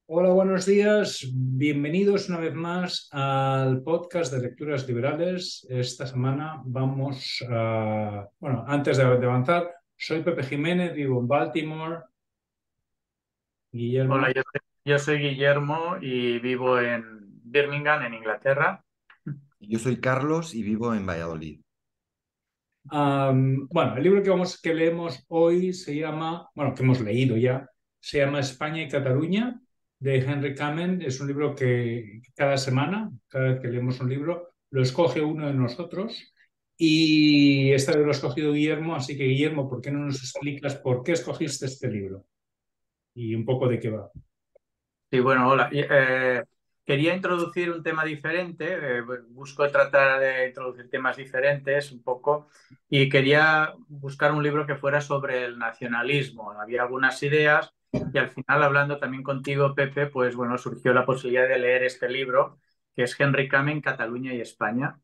Hola, buenos días. Bienvenidos una vez más al podcast de Lecturas Liberales. Esta semana vamos a... Bueno, antes de avanzar, soy Pepe Jiménez, vivo en Baltimore. Hola, Guillermo. yo soy Guillermo y vivo en Birmingham, en Inglaterra. Yo soy Carlos y vivo en Valladolid. Bueno, el libro que leemos hoy se llama, bueno, que hemos leído ya, se llama España y Cataluña, de Henry Kamen. Es un libro que cada semana, cada vez que leemos un libro, lo escoge uno de nosotros. Y esta vez lo ha escogido Guillermo, así que Guillermo, ¿por qué no nos explicas por qué escogiste este libro? Y un poco de qué va. Sí, bueno, hola. Quería introducir un tema diferente, busco tratar de introducir temas diferentes un poco y quería buscar un libro que fuera sobre el nacionalismo. Había algunas ideas y al final, hablando también contigo, Pepe, pues bueno, surgió la posibilidad de leer este libro, que es Henry Kamen, Cataluña y España.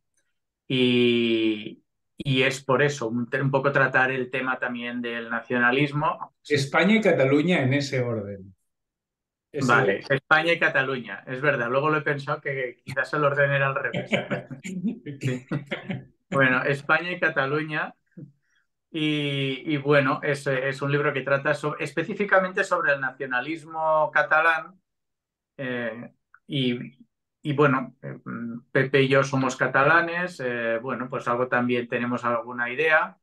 Y, y es por eso, un poco tratar el tema también del nacionalismo. España y Cataluña en ese orden. Ese... Vale, España y Cataluña, es verdad. Luego lo he pensado que quizás el orden era al revés. Sí. Bueno, España y Cataluña. Y bueno, es un libro que trata específicamente sobre el nacionalismo catalán. eh, y, y bueno, Pepe y yo somos catalanes. Bueno, pues algo también tenemos alguna idea.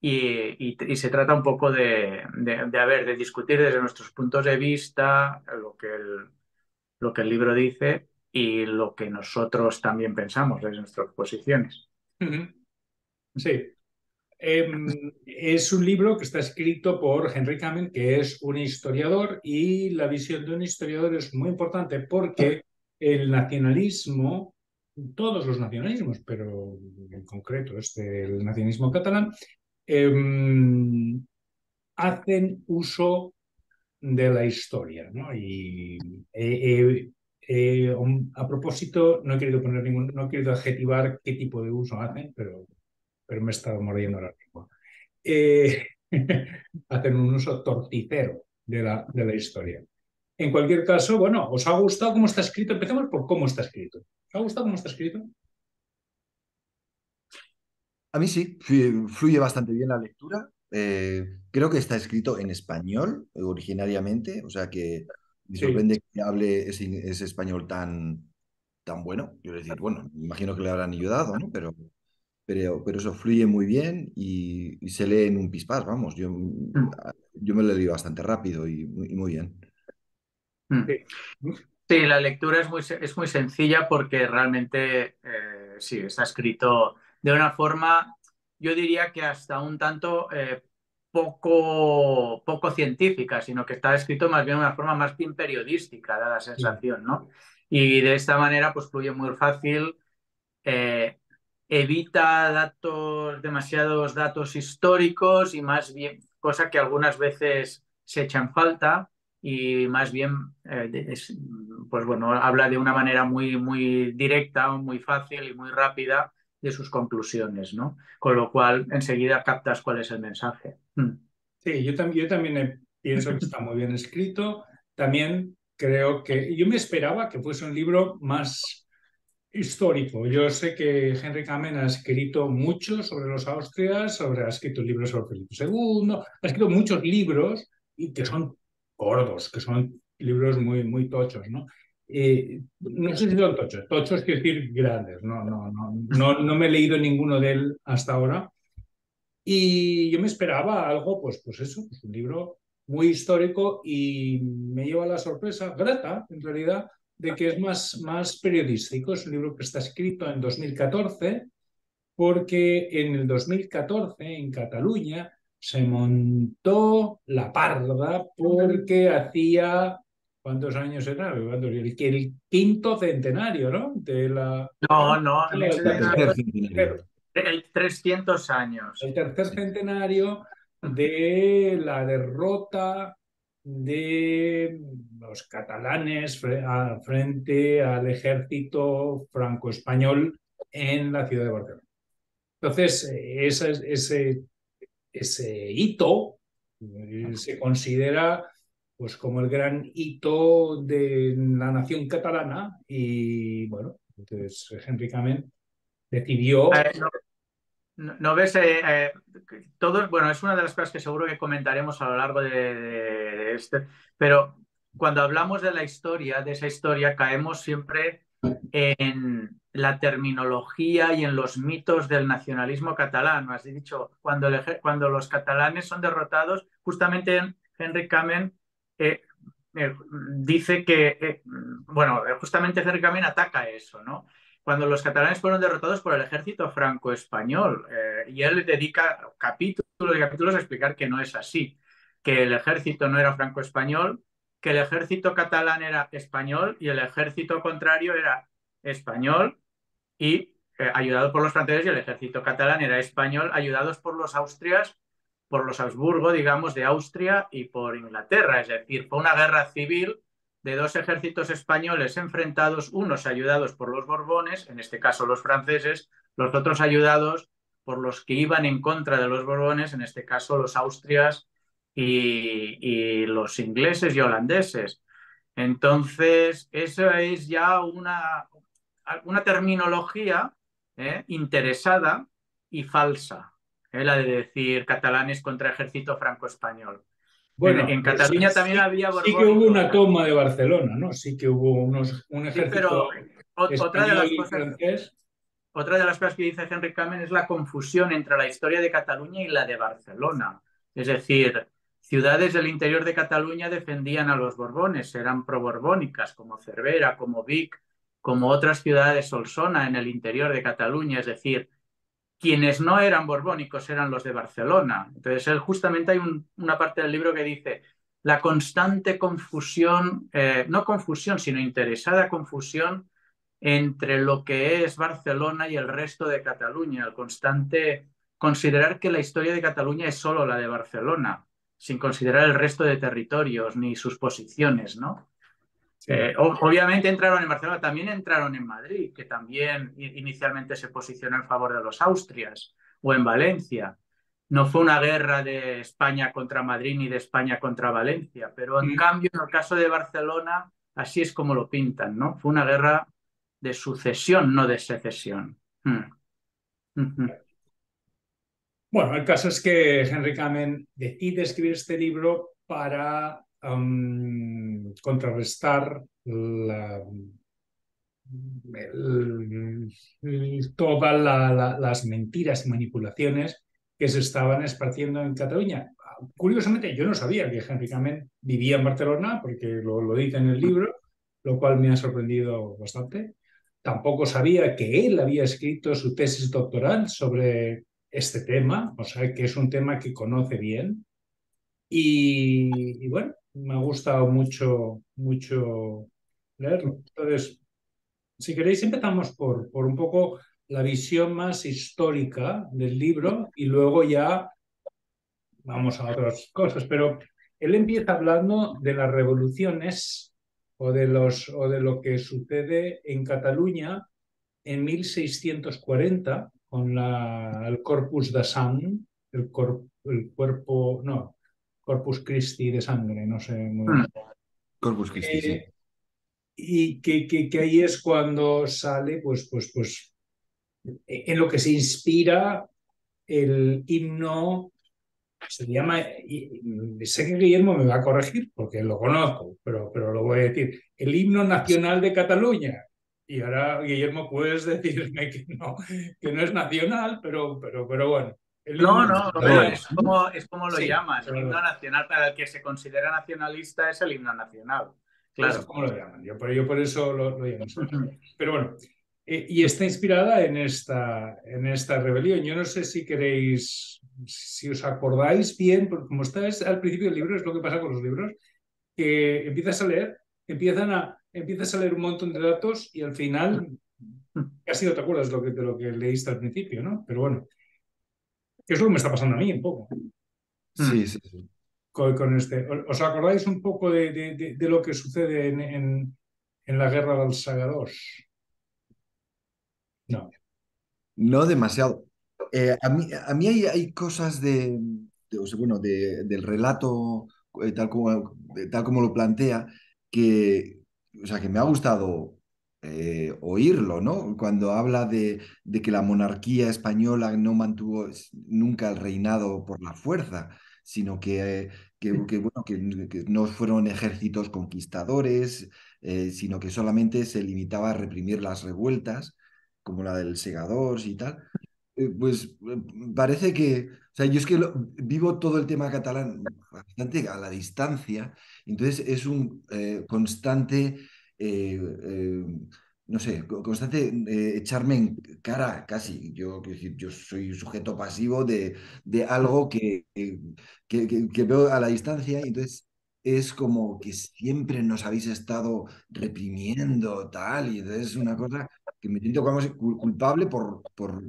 Y se trata un poco de discutir desde nuestros puntos de vista lo que el libro dice y lo que nosotros también pensamos desde nuestras posiciones. Sí. Es un libro que está escrito por Henry Kamen, que es un historiador, y la visión de un historiador es muy importante porque el nacionalismo, todos los nacionalismos, pero en concreto el nacionalismo catalán, eh, hacen uso de la historia, ¿no? Y a propósito, no he querido no he querido adjetivar qué tipo de uso hacen, pero me he estado mordiendo la lengua. eh, Hacen un uso torticero de la historia. En cualquier caso, bueno, ¿os ha gustado cómo está escrito? Empecemos por cómo está escrito. ¿Os ha gustado cómo está escrito? A mí sí, fluye bastante bien la lectura. Creo que está escrito en español originariamente, o sea que me Sí. sorprende que hable ese español tan bueno. Quiero decir, bueno, me imagino que le habrán ayudado, ¿no? Pero eso fluye muy bien y se lee en un pispás, vamos. Mm, Yo me lo leí bastante rápido y muy bien. mm. Sí. Sí, la lectura es muy sencilla porque realmente sí, está escrito de una forma, yo diría que hasta un tanto poco científica, sino que está escrito más bien de una forma más bien periodística, da la Sí. sensación, ¿no? Y de esta manera pues fluye muy fácil, eh, evita demasiados datos históricos y más bien, cosa que algunas veces se echan falta y más bien, pues bueno, habla de una manera muy directa, muy fácil y muy rápida de sus conclusiones, ¿no? Con lo cual enseguida captas cuál es el mensaje. Sí, yo también pienso que está muy bien escrito. También creo que yo me esperaba que fuese un libro más histórico. Yo sé que Henry Kamen ha escrito mucho sobre los Austrias, ha escrito libros sobre Felipe II, ha escrito muchos libros y que son gordos, que son libros muy tochos, ¿no? No sé si son tochos, tochos quiero decir grandes, no me he leído ninguno de él hasta ahora. Y yo me esperaba algo, pues eso, pues un libro muy histórico y me lleva la sorpresa, grata en realidad, de que es más periodístico. Es un libro que está escrito en 2014 porque en el 2014 en Cataluña se montó la parda porque hacía, ¿cuántos años era? El quinto centenario, ¿no? No, no, en El ese El tercer centenario. tercero, el 300 años. el tercer Sí. centenario de la derrota de los catalanes frente al ejército franco-español en la ciudad de Barcelona. Entonces, ese hito se considera pues como el gran hito de la nación catalana y bueno, entonces Henry Kamen decidió. No, no ves, todos, bueno, es una de las cosas que seguro que comentaremos a lo largo de este, pero cuando hablamos de la historia, de esa historia, caemos siempre en la terminología y en los mitos del nacionalismo catalán. Has dicho, cuando los catalanes son derrotados, justamente Henry Kamen eh, dice que, bueno, justamente Henry Kamen ataca eso, ¿no? Cuando los catalanes fueron derrotados por el ejército franco-español. Y él dedica capítulos y capítulos a explicar que no es así, que el ejército no era franco-español, que el ejército catalán era español y el ejército contrario era español y ayudado por los franceses, y el ejército catalán era español, ayudados por los austrias, por los Habsburgo, digamos, de Austria y por Inglaterra. Es decir, fue una guerra civil de dos ejércitos españoles enfrentados, unos ayudados por los Borbones, en este caso los franceses, los otros ayudados por los que iban en contra de los Borbones, en este caso los austrias y los ingleses y holandeses. Entonces, eso es ya una terminología interesada y falsa, la de decir catalanes contra ejército franco-español. Bueno, En Cataluña también sí, había sí que hubo borbónicos. una toma de Barcelona, ¿no? Sí que hubo un Sí, pero ejército otra de español las y cosas, francés. otra de las cosas que dice Henry Kamen es la confusión entre la historia de Cataluña y la de Barcelona. Es decir, ciudades del interior de Cataluña defendían a los Borbones, eran proborbónicas, como Cervera, como Vic, como otras ciudades Solsona en el interior de Cataluña. Es decir, quienes no eran borbónicos eran los de Barcelona. Entonces, él justamente hay una parte del libro que dice la constante confusión, no confusión, sino interesada confusión entre lo que es Barcelona y el resto de Cataluña, el constante considerar que la historia de Cataluña es solo la de Barcelona, sin considerar el resto de territorios ni sus posiciones, ¿no? Sí. Obviamente entraron en Barcelona, también entraron en Madrid, que también inicialmente se posicionó en favor de los Austrias, o en Valencia. No fue una guerra de España contra Madrid ni de España contra Valencia, pero en Mm. cambio en el caso de Barcelona, así es como lo pintan, ¿no? Fue una guerra de sucesión, no de secesión. Bueno, el caso es que Henry Kamen decide escribir este libro para contrarrestar todas las mentiras y manipulaciones que se estaban esparciendo en Cataluña. Curiosamente, yo no sabía que Henry Kamen vivía en Barcelona, porque lo dice en el libro, lo cual me ha sorprendido bastante. Tampoco sabía que él había escrito su tesis doctoral sobre este tema, o sea, que es un tema que conoce bien. Y bueno, me ha gustado mucho, mucho leerlo. Entonces, si queréis, empezamos por un poco la visión más histórica del libro y luego ya vamos a otras cosas. Pero él empieza hablando de las revoluciones o de lo que sucede en Cataluña en 1640 con el Corpus de Sang, el cuerpo, no, Corpus Christi de sangre, no sé muy bien. Corpus Christi, sí. Y que ahí es cuando sale, en lo que se inspira el himno, se llama, sé que Guillermo me va a corregir porque lo conozco, pero lo voy a decir, el himno nacional de Cataluña. Y ahora, Guillermo, puedes decirme que no es nacional, pero bueno, el himno No, no, Lo bueno, nacional. es como lo Sí, llaman. El himno nacional para el que se considera nacionalista es el himno nacional. es Claro. como lo llaman. Yo por eso lo llamo así. Pero bueno, y está inspirada en esta rebelión. Yo no sé si queréis, si os acordáis bien, porque como está al principio del libro, es lo que pasa con los libros, que empiezas a leer, empiezas a leer un montón de datos y al final casi no te acuerdas de lo que leíste al principio, ¿no? Pero bueno, que es lo que me está pasando a mí un poco Sí, sí, sí. con este. ¿Os acordáis un poco de lo que sucede en la guerra del Sagadós? No. No demasiado. A mí hay cosas o sea, bueno, del relato tal como lo plantea, que, o sea, que me ha gustado oírlo, ¿no? Cuando habla de que la monarquía española no mantuvo nunca el reinado por la fuerza, sino bueno, que no fueron ejércitos conquistadores, sino que solamente se limitaba a reprimir las revueltas, como la del Segadors y tal. Parece que, o sea, yo es que vivo todo el tema catalán bastante a la distancia, entonces es un constante, eh, no sé, constante echarme en cara casi. Yo, quiero decir, yo soy sujeto pasivo de algo que veo a la distancia, y entonces es como que siempre nos habéis estado reprimiendo, tal, y entonces es una cosa que me siento como culpable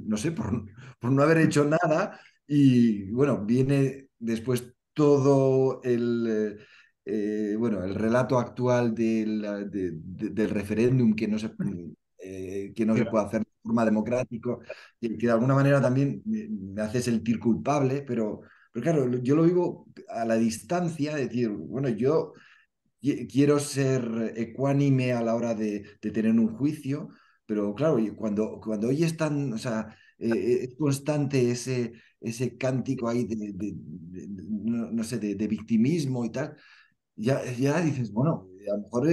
no sé, por no haber hecho nada. Y bueno, viene después todo bueno, el relato actual del referéndum que no se puede hacer de forma democrática, que de alguna manera también me hace sentir culpable, pero claro, yo lo vivo a la distancia, es decir, bueno, yo quiero ser ecuánime a la hora de tener un juicio, pero claro, y cuando oyes tan, o sea, es constante ese cántico ahí no, no sé, de victimismo y tal, ya dices, bueno, a lo mejor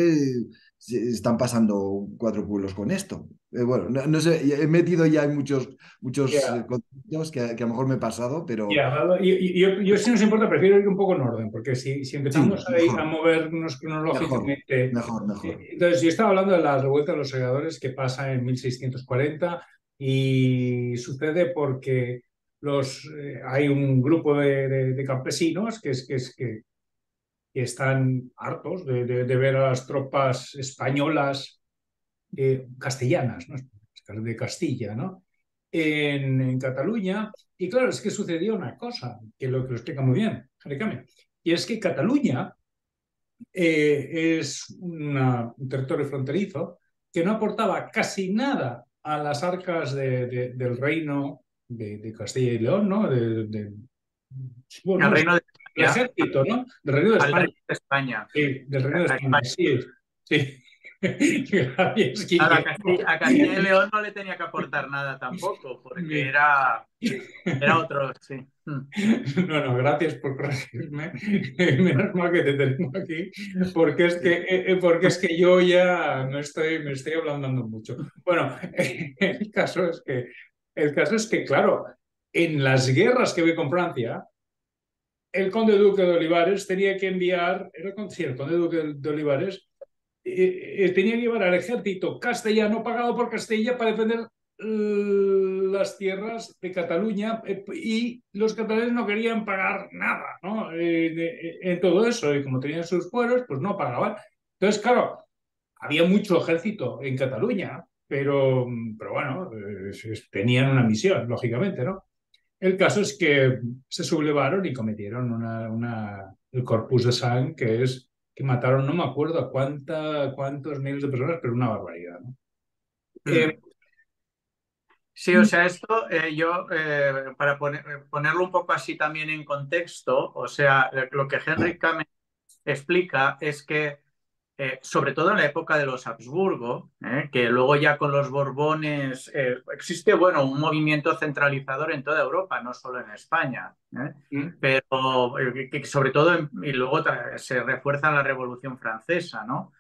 se están pasando cuatro pueblos con esto. Bueno, no, no sé, he metido ya en muchos Ya, conceptos que a lo mejor me he pasado, pero ya. Yo, si nos importa, prefiero ir un poco en orden, porque si sí, empezamos a mejor, movernos mejor, cronológicamente. mejor, mejor. Entonces, yo estaba hablando de la revuelta de los segadores que pasa en 1640 y sucede porque hay un grupo de campesinos que están hartos de ver a las tropas españolas, castellanas, ¿no? De Castilla, ¿no? En Cataluña. Y claro, es que sucedió una cosa, que lo explica muy bien, Jaime Came, y es que Cataluña es un territorio fronterizo que no aportaba casi nada a las arcas del reino de Castilla y León, ¿no? Al Bueno, Reino de del España, ejército, ¿no? Del reino de al España. Reino de España, Sí, del reino de a España, España. sí, sí. Gracias, Claro, Guillermo. A Castilla y León no le tenía que aportar nada tampoco, porque era otro, sí. No, no, gracias por corregirme. Menos mal que te tengo aquí, porque es que yo ya me estoy ablandando mucho. Bueno, el caso es que, claro, en las guerras que ve con Francia, el conde duque de Olivares tenía que enviar, era sí, el conde duque de Olivares tenía que llevar al ejército castellano pagado por Castilla para defender las tierras de Cataluña, y los catalanes no querían pagar nada, ¿no? En todo eso, y como tenían sus fueros, pues no pagaban. Entonces, claro, había mucho ejército en Cataluña, pero bueno, tenían una misión, lógicamente, ¿no? El caso es que se sublevaron y cometieron el Corpus de Sang, que mataron, no me acuerdo a cuántos miles de personas, pero una barbaridad, ¿no? Eh, Mm. Sí, o sea, esto yo, para ponerlo un poco así también en contexto, o sea, lo que Henry Kamen explica es que, sobre todo en la época de los Habsburgo, que luego ya con los Borbones existe, bueno, un movimiento centralizador en toda Europa, no solo en España, pero que sobre todo, y luego se refuerza en la Revolución Francesa, ¿no?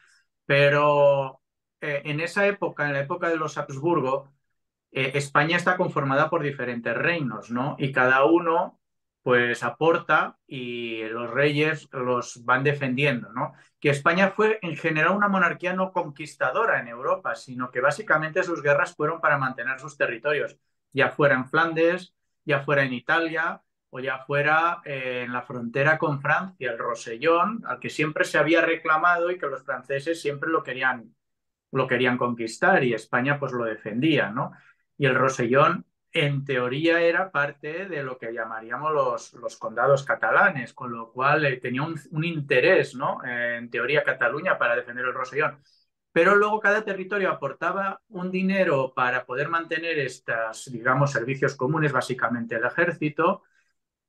Pero en esa época, en la época de los Habsburgo, España está conformada por diferentes reinos, ¿no? Y cada uno pues aporta y los reyes los van defendiendo, ¿no? Que España fue en general una monarquía no conquistadora en Europa, sino que básicamente sus guerras fueron para mantener sus territorios, ya fuera en Flandes, ya fuera en Italia o ya fuera en la frontera con Francia, el Rosellón, al que siempre se había reclamado y que los franceses siempre lo querían conquistar y España pues lo defendía, ¿no? Y el Rosellón en teoría era parte de lo que llamaríamos los condados catalanes, con lo cual tenía un interés, ¿no? En teoría Cataluña para defender el Rosellón. Pero luego cada territorio aportaba un dinero para poder mantener estos, digamos, servicios comunes, básicamente el ejército,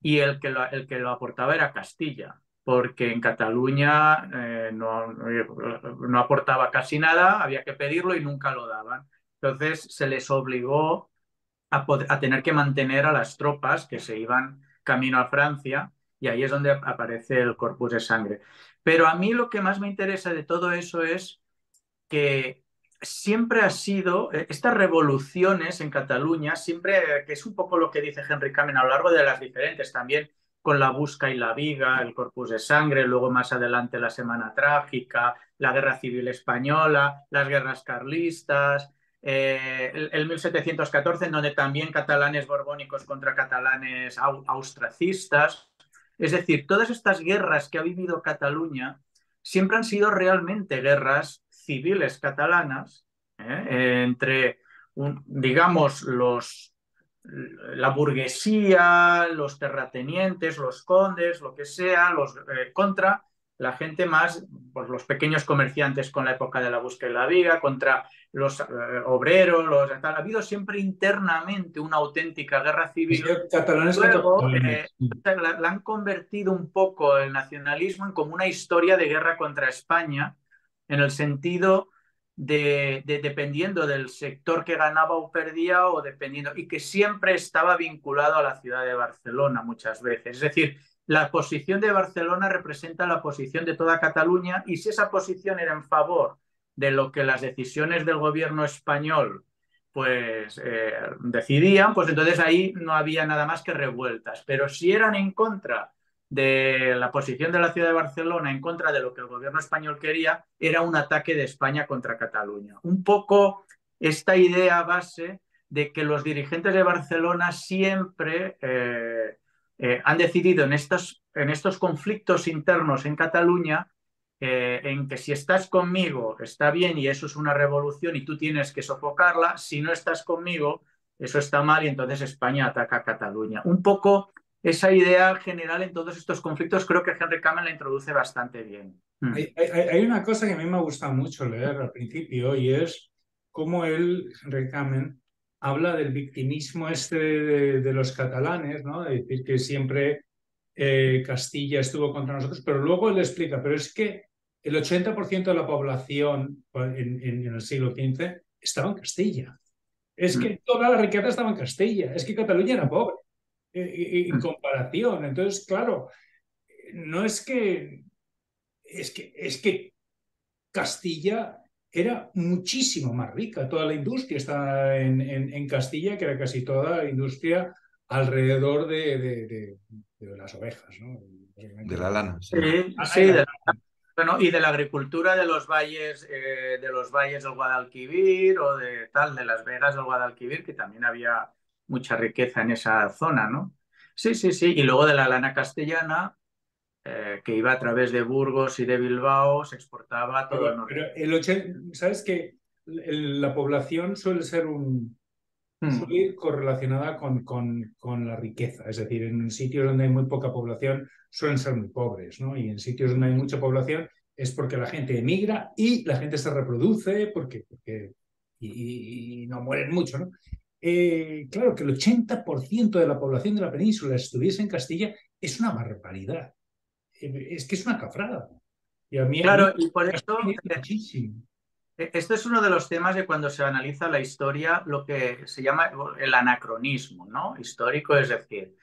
y el que lo aportaba era Castilla. porque en Cataluña no aportaba casi nada, había que pedirlo y nunca lo daban. Entonces se les obligó a tener que mantener a las tropas que se iban camino a Francia, y ahí es donde aparece el Corpus de Sangre. Pero a mí lo que más me interesa de todo eso es que siempre ha sido, estas revoluciones en Cataluña, siempre, que es un poco lo que dice Henry Kamen a lo largo de las diferentes, también con la Busca y la Viga, el Corpus de Sangre, luego más adelante la Semana Trágica, la Guerra Civil Española, las guerras carlistas, el 1714, en donde también catalanes borbónicos contra catalanes austracistas. Es decir, todas estas guerras que ha vivido Cataluña siempre han sido realmente guerras civiles catalanas, entre, digamos, la burguesía, los terratenientes, los condes, lo que sea, contra la gente más, pues los pequeños comerciantes con la época de la Busca y la Viga, contra los obreros, tal. Ha habido siempre internamente una auténtica guerra civil. Catalanes contra Luego catalanes. la han convertido un poco el nacionalismo en como una historia de guerra contra España, en el sentido de dependiendo del sector que ganaba o perdía, o dependiendo, y que siempre estaba vinculado a la ciudad de Barcelona muchas veces. Es decir, la posición de Barcelona representa la posición de toda Cataluña, y si esa posición era en favor de lo que las decisiones del gobierno español pues decidían, pues entonces ahí no había nada más que revueltas. Pero si eran en contra de la posición de la ciudad de Barcelona, en contra de lo que el gobierno español quería, era un ataque de España contra Cataluña. Un poco esta idea base de que los dirigentes de Barcelona siempre han decidido en estos conflictos internos en Cataluña, en que si estás conmigo está bien y eso es una revolución y tú tienes que sofocarla, si no estás conmigo eso está mal y entonces España ataca a Cataluña. Un poco esa idea general en todos estos conflictos creo que Henry Kamen la introduce bastante bien. Hay una cosa que a mí me gusta mucho leer al principio, y es cómo él, Henry Kamen, habla del victimismo de los catalanes, ¿no? De decir que siempre Castilla estuvo contra nosotros, pero luego él explica, pero es que el 80% de la población en el siglo XV estaba en Castilla. Es que toda la riqueza estaba en Castilla, es que Cataluña era pobre en comparación. Entonces, claro, no es que Castilla era muchísimo más rica. Toda la industria está en Castilla, que era casi toda la industria alrededor de las ovejas, ¿no? De la lana, sí. Sí, sí, bueno, y de la agricultura de los valles del Guadalquivir, o de tal, de las vegas del Guadalquivir, que también había mucha riqueza en esa zona, ¿no? Sí, sí, sí. Y luego de la lana castellana, que iba a través de Burgos y de Bilbao, se exportaba a todo el norte. ¿Sabes que la población suele ir correlacionada con la riqueza? Es decir, en sitios donde hay muy poca población suelen ser muy pobres, ¿no? Y en sitios donde hay mucha población es porque la gente emigra y la gente se reproduce y no mueren mucho, ¿no? Claro, que el 80% de la población de la península estuviese en Castilla es una barbaridad. Es que es una cafrada. Y a mí Claro, y por eso me dice muchísimo. este es uno de los temas de cuando se analiza la historia, lo que se llama el anacronismo, ¿no? Histórico, es decir,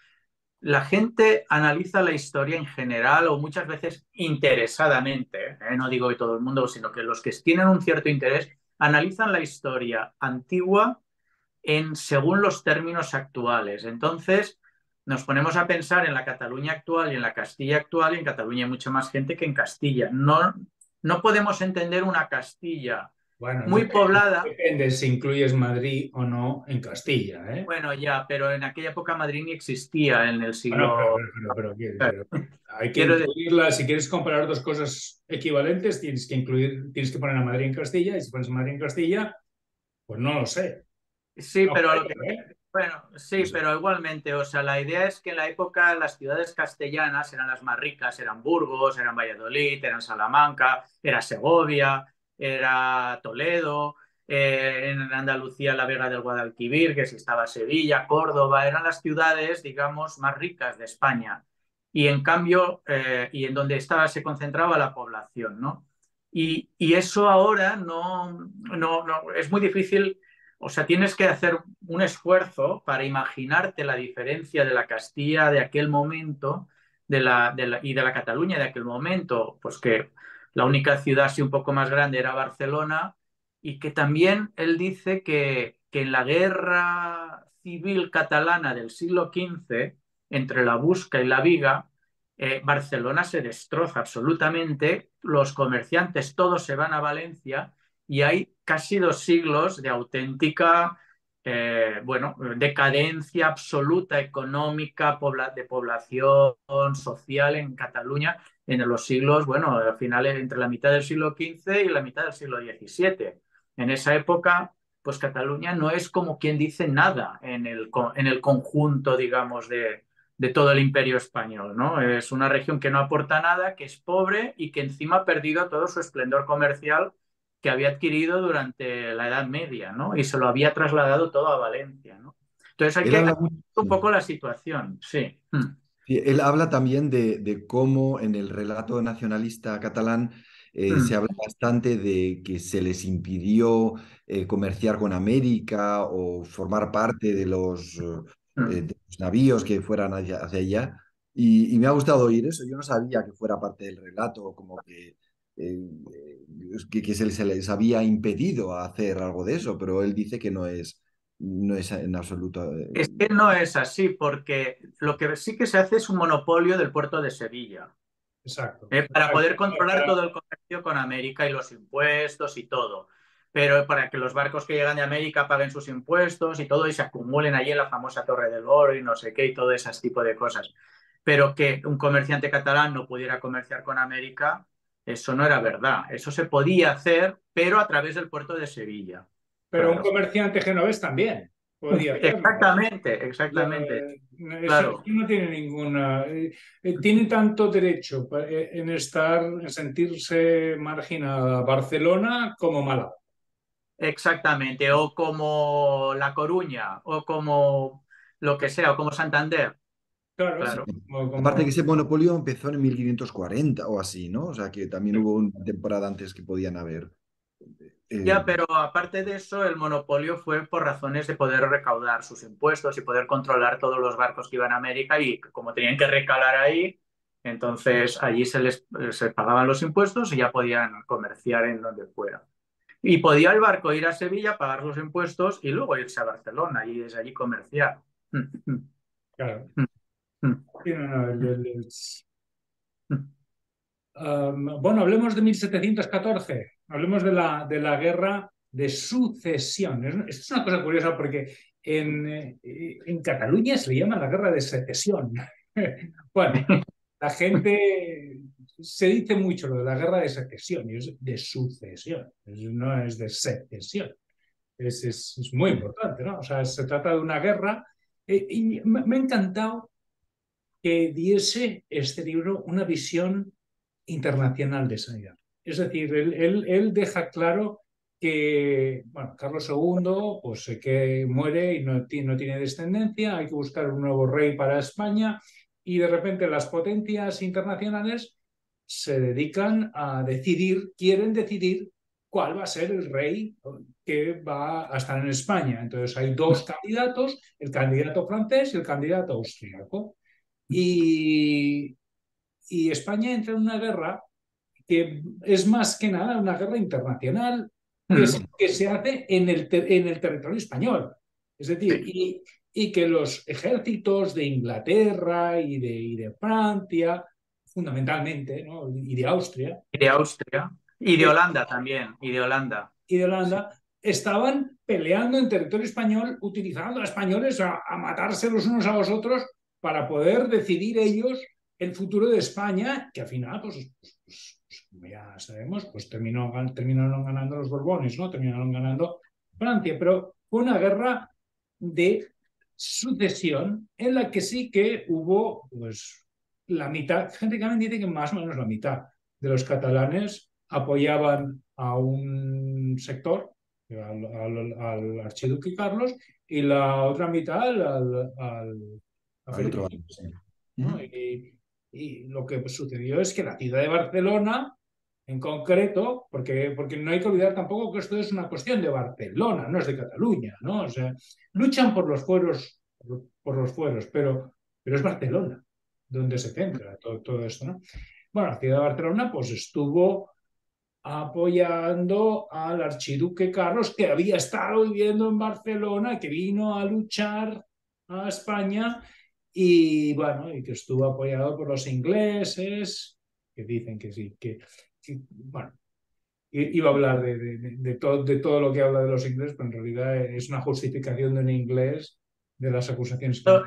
la gente analiza la historia en general, o muchas veces interesadamente, no digo que todo el mundo, sino que los que tienen un cierto interés analizan la historia antigua según los términos actuales. Entonces, nos ponemos a pensar en la Cataluña actual y en la Castilla actual, y en Cataluña hay mucha más gente que en Castilla. No podemos entender una Castilla Bueno, muy poblada. depende si incluyes Madrid o no en Castilla, ¿eh? Bueno, ya, pero en aquella época Madrid ni existía en el Bueno, siglo. pero hay que Quiero decir, incluirla. Si quieres comparar dos cosas equivalentes, tienes que poner a Madrid en Castilla, y si pones a Madrid en Castilla, pues no lo sé. sí, No pero creo, ¿eh? bueno, No sí, sé. pero igualmente, o sea, la idea es que en la época las ciudades castellanas eran las más ricas, eran Burgos, eran Valladolid, eran Salamanca, era Segovia, era Toledo, en Andalucía la Vega del Guadalquivir, que si estaba Sevilla, Córdoba, eran las ciudades, digamos, más ricas de España. y en cambio, y en donde se concentraba la población, ¿no? Y eso ahora no, es muy difícil, o sea, tienes que hacer un esfuerzo para imaginarte la diferencia de la Castilla de aquel momento y de la Cataluña de aquel momento, pues que la única ciudad así un poco más grande era Barcelona, y que también él dice que en la guerra civil catalana del siglo XV, entre la Busca y la Viga, Barcelona se destroza absolutamente, los comerciantes todos se van a Valencia y hay casi 2 siglos de auténtica, bueno, decadencia absoluta económica, de población social en Cataluña en los siglos, bueno, al final entre la mitad del siglo XV y la mitad del siglo XVII. En esa época, pues Cataluña no es como quien dice nada en el conjunto, digamos, de todo el imperio español, ¿no? Es una región que no aporta nada, que es pobre y que encima ha perdido todo su esplendor comercial que había adquirido durante la Edad Media, ¿no? Y se lo había trasladado todo a Valencia, ¿no? Entonces hay Él que habla analizar mucho, un poco la situación, sí. sí, él habla también de cómo en el relato nacionalista catalán se habla bastante de que se les impidió comerciar con América o formar parte de los navíos que fueran hacia allá. Y me ha gustado oír eso. Yo no sabía que fuera parte del relato, como que se les había impedido hacer algo de eso, pero él dice que no es en absoluto. Es que no es así, porque lo que sí que se hace es un monopolio del puerto de Sevilla, Exacto. para Exacto. poder controlar todo el comercio con América y los impuestos y todo. Pero para que los barcos que llegan de América paguen sus impuestos y todo y se acumulen allí en la famosa Torre del Oro y no sé qué y todo ese tipo de cosas. Pero que un comerciante catalán no pudiera comerciar con América, eso no era verdad. Eso se podía hacer, pero a través del puerto de Sevilla. Pero un Claro. comerciante genovés también podía hacerlo. Exactamente, exactamente. Eso Claro. no tiene ninguna. Tiene tanto derecho en estar, en sentirse marginada Barcelona como Málaga. Exactamente, o como La Coruña, o como lo que sea, o como Santander, Claro, Sí. claro. Aparte que ese monopolio empezó en 1540 o así, ¿no? O sea que también hubo una temporada antes que podían haber. Ya, eh, pero aparte de eso, el monopolio fue por razones de poder recaudar sus impuestos y poder controlar todos los barcos que iban a América y como tenían que recalar ahí, entonces allí se pagaban los impuestos y ya podían comerciar en donde fuera. Y podía el barco ir a Sevilla, pagar los impuestos y luego irse a Barcelona y desde allí comerciar. claro. Sí, no, no, bueno, hablemos de 1714. Hablemos de la guerra de sucesión. Esto es una cosa curiosa porque en Cataluña se le llama la guerra de secesión. Bueno, la gente se dice mucho lo de la guerra de secesión y es de sucesión, no es de secesión. Es muy importante, ¿no? O sea, se trata de una guerra y me ha encantado que diese este libro una visión internacional de sanidad. Es decir, él deja claro que, bueno, Carlos II, pues que muere y no tiene descendencia, hay que buscar un nuevo rey para España y de repente las potencias internacionales se dedican a decidir, quieren decidir cuál va a ser el rey que va a estar en España. Entonces hay dos candidatos, el candidato francés y el candidato austríaco. Y, y España entra en una guerra que es más que nada una guerra internacional que se hace en el territorio español. Es decir, Sí. y que los ejércitos de Inglaterra y de Francia, fundamentalmente, ¿no? Y de Austria, Y de Austria. Y de eh, Holanda también. Y de Holanda. y de Sí. Holanda, estaban peleando en territorio español, utilizando a españoles a matarse los unos a los otros para poder decidir ellos el futuro de España, que al final, como ya sabemos, pues terminaron ganando los Borbones, ¿no? Terminaron ganando Francia, pero fue una guerra de sucesión en la que sí que hubo, pues, la mitad, gente que dice que más o menos la mitad de los catalanes apoyaban a un sector, al archiduque Carlos, y la otra mitad a al Felipe otro V, bando, sí. ¿no? Ujú. Y lo que sucedió es que la ciudad de Barcelona, en concreto, porque no hay que olvidar tampoco que esto es una cuestión de Barcelona, no es de Cataluña, ¿no? O sea, luchan por los fueros, pero es Barcelona donde se centra todo esto, ¿no? Bueno, la ciudad de Barcelona pues estuvo apoyando al archiduque Carlos, que había estado viviendo en Barcelona, que vino a luchar a España y bueno, y que estuvo apoyado por los ingleses, que dicen que sí, bueno, iba a hablar de todo lo que habla de los ingleses, pero en realidad es una justificación de un inglés de las acusaciones que Esto-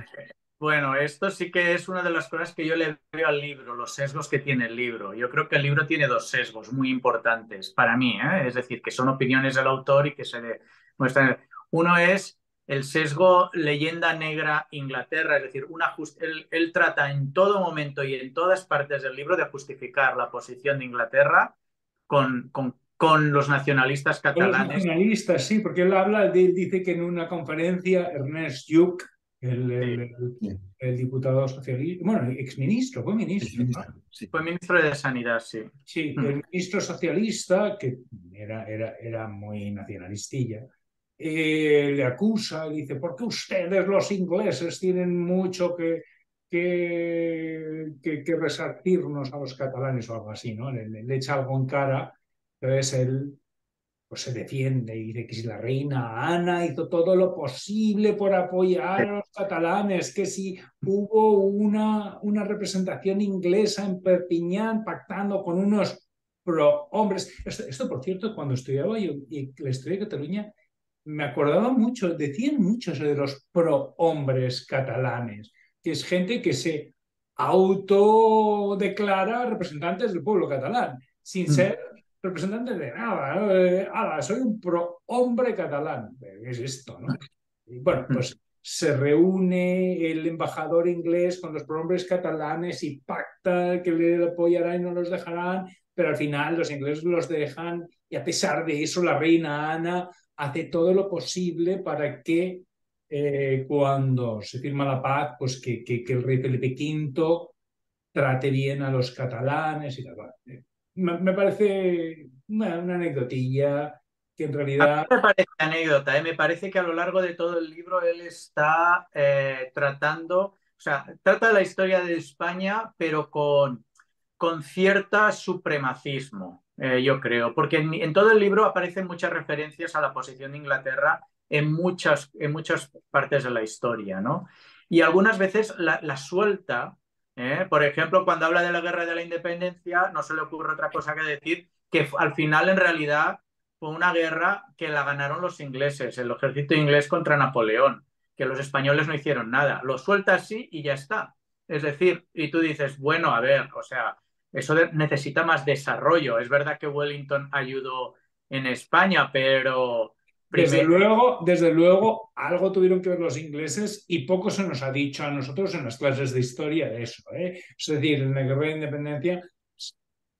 Bueno, esto sí que es una de las cosas que yo le veo al libro, los sesgos que tiene el libro. Yo creo que el libro tiene dos sesgos muy importantes para mí, ¿eh? Es decir, que son opiniones del autor y que se muestran. Uno es el sesgo leyenda negra Inglaterra, es decir, él trata en todo momento y en todas partes del libro de justificar la posición de Inglaterra con los nacionalistas Con los catalanes. nacionalistas, sí, porque él dice que en una conferencia Ernest Lluch, el, el- Sí, el- Sí, el diputado socialista, bueno, exministro, fue es ministro, ¿no? ministro, sí. fue ministro de Sanidad, sí. Sí, Mm. el ministro socialista, que era muy nacionalistilla, le acusa y dice, ¿por qué ustedes los ingleses tienen mucho que resarcirnos a los catalanes o algo así, ¿no? Le echa algo en cara, entonces él pues se defiende y dice que si la reina Ana hizo todo lo posible por apoyar a los catalanes, que si hubo una representación inglesa en Perpiñán pactando con unos pro-hombres. Esto, por cierto, cuando estudiaba yo y la historia de Cataluña, me acordaba mucho, decían mucho eso de los pro-hombres catalanes, que es gente que se autodeclara representantes del pueblo catalán, sin Mm. ser representantes de nada, ¿no? Soy un pro-hombre catalán. ¿Qué es esto, no? Y bueno, Mm. pues se reúne el embajador inglés con los prohombres catalanes y pacta que le apoyarán y no los dejarán, pero al final los ingleses los dejan y a pesar de eso la reina Ana hace todo lo posible para que cuando se firma la paz, pues que el rey Felipe V trate bien a los catalanes y tal. Me parece una anecdotilla que en A mí realidad... me parece anécdota, ¿eh? Me parece que a lo largo de todo el libro él está tratando, o sea, trata la historia de España, pero con cierto supremacismo, yo creo, porque en todo el libro aparecen muchas referencias a la posición de Inglaterra en muchas partes de la historia, ¿no? Y algunas veces la suelta, ¿eh? Por ejemplo, cuando habla de la guerra de la independencia, no se le ocurre otra cosa que decir que al final en realidad fue una guerra que la ganaron los ingleses, el ejército inglés contra Napoleón, que los españoles no hicieron nada. Lo suelta así y ya está. Es decir, y tú dices, bueno, a ver, o sea, necesita más desarrollo. Es verdad que Wellington ayudó en España, pero primero, Desde luego, algo tuvieron que ver los ingleses y poco se nos ha dicho a nosotros en las clases de historia de eso, ¿eh? Es decir, en la guerra de independencia,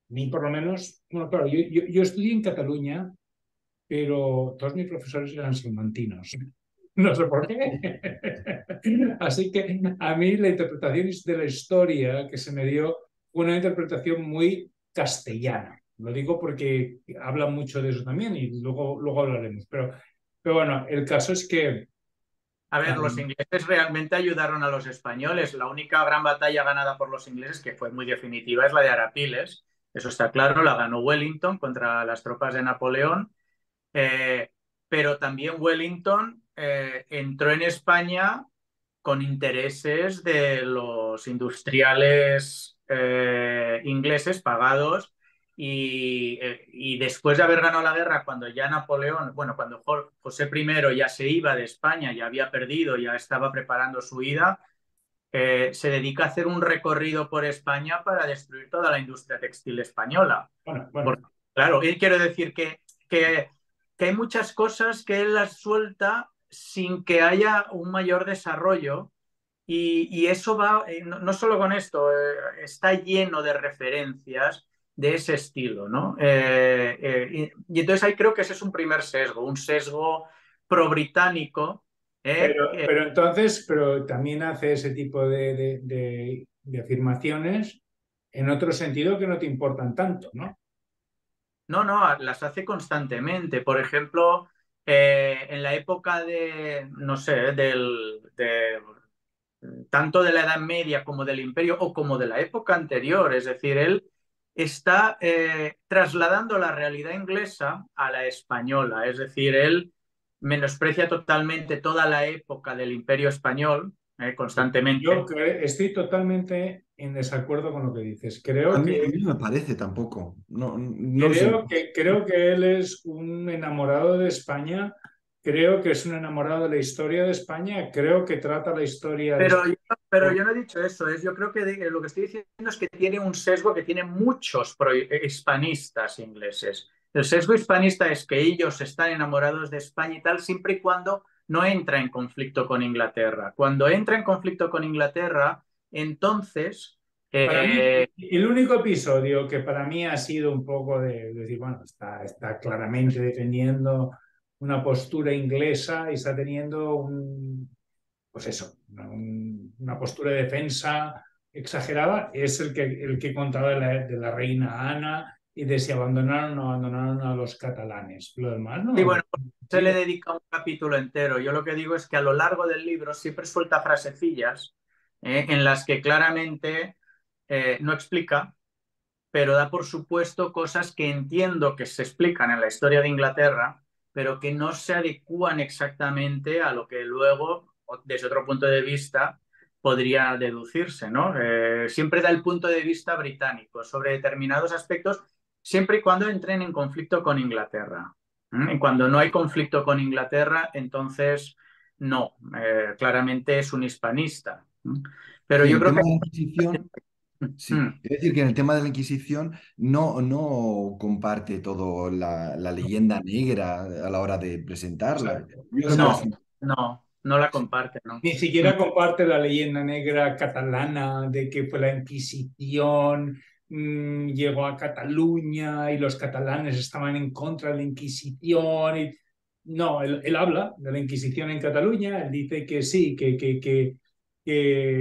ni por lo menos, bueno, claro, yo estudié en Cataluña, pero todos mis profesores eran salmantinos. No sé por qué. Así que a mí la interpretación de la historia que se me dio fue una interpretación muy castellana. Lo digo porque habla mucho de eso también y luego hablaremos. Pero bueno, el caso es que a ver, los um, ingleses realmente ayudaron a los españoles. La única gran batalla ganada por los ingleses, que fue muy definitiva, es la de Arapiles. Eso está claro, la ganó Wellington contra las tropas de Napoleón. Eh, pero también Wellington entró en España con intereses de los industriales ingleses pagados y después de haber ganado la guerra, cuando ya Napoleón, bueno, cuando José I ya se iba de España, ya había perdido, ya estaba preparando su ida, se dedica a hacer un recorrido por España para destruir toda la industria textil española. bueno, Porque, claro, y quiero decir que, que hay muchas cosas que él las suelta sin que haya un mayor desarrollo y eso va, no solo con esto, está lleno de referencias de ese estilo, ¿no? Y entonces ahí creo que ese es un primer sesgo, un sesgo pro-británico. pero entonces, pero también hace ese tipo de afirmaciones en otro sentido que no te importan tanto, ¿no? No, no, las hace constantemente. Por ejemplo, en la época de, no sé, tanto de la Edad Media como del Imperio o como de la época anterior. Es decir, él está trasladando la realidad inglesa a la española. Es decir, él menosprecia totalmente toda la época del Imperio español, Yo constantemente. estoy totalmente en desacuerdo con lo que dices. A mí no me parece tampoco. No, no lo sé. Creo que él es un enamorado de España, creo que es un enamorado de la historia de España, creo que trata la historia de Pero España. yo, pero yo no he dicho eso, yo creo que lo que estoy diciendo es que tiene un sesgo que tiene muchos hispanistas ingleses. El sesgo hispanista es que ellos están enamorados de España y tal, siempre y cuando no entra en conflicto con Inglaterra. Cuando entra en conflicto con Inglaterra, entonces, Para mí, eh, el único episodio que para mí ha sido un poco de decir, bueno, está claramente defendiendo una postura inglesa y está teniendo pues eso, una postura de defensa exagerada, es el que contaba de la reina Ana y de si abandonaron o no abandonaron a los catalanes. Lo demás no sí, me bueno, se le parece. dedica un capítulo entero. Yo lo que digo es que a lo largo del libro siempre suelta frasecillas en las que claramente no explica, pero da por supuesto cosas que entiendo que se explican en la historia de Inglaterra, pero que no se adecúan exactamente a lo que luego, desde otro punto de vista, podría deducirse, ¿no? Siempre da el punto de vista británico sobre determinados aspectos, siempre y cuando entren en conflicto con Inglaterra. Y cuando no hay conflicto con Inglaterra, entonces no, claramente es un hispanista. Pero Sí, yo el creo tema que... de la Inquisición, sí. Es decir, que en el tema de la Inquisición no comparte todo la leyenda negra a la hora de presentarla. Exacto. Yo creo que No, las... no la comparte, ¿no? Ni siquiera comparte la leyenda negra catalana de que fue la Inquisición, llegó a Cataluña y los catalanes estaban en contra de la Inquisición. No, él habla de la Inquisición en Cataluña, él dice que sí, que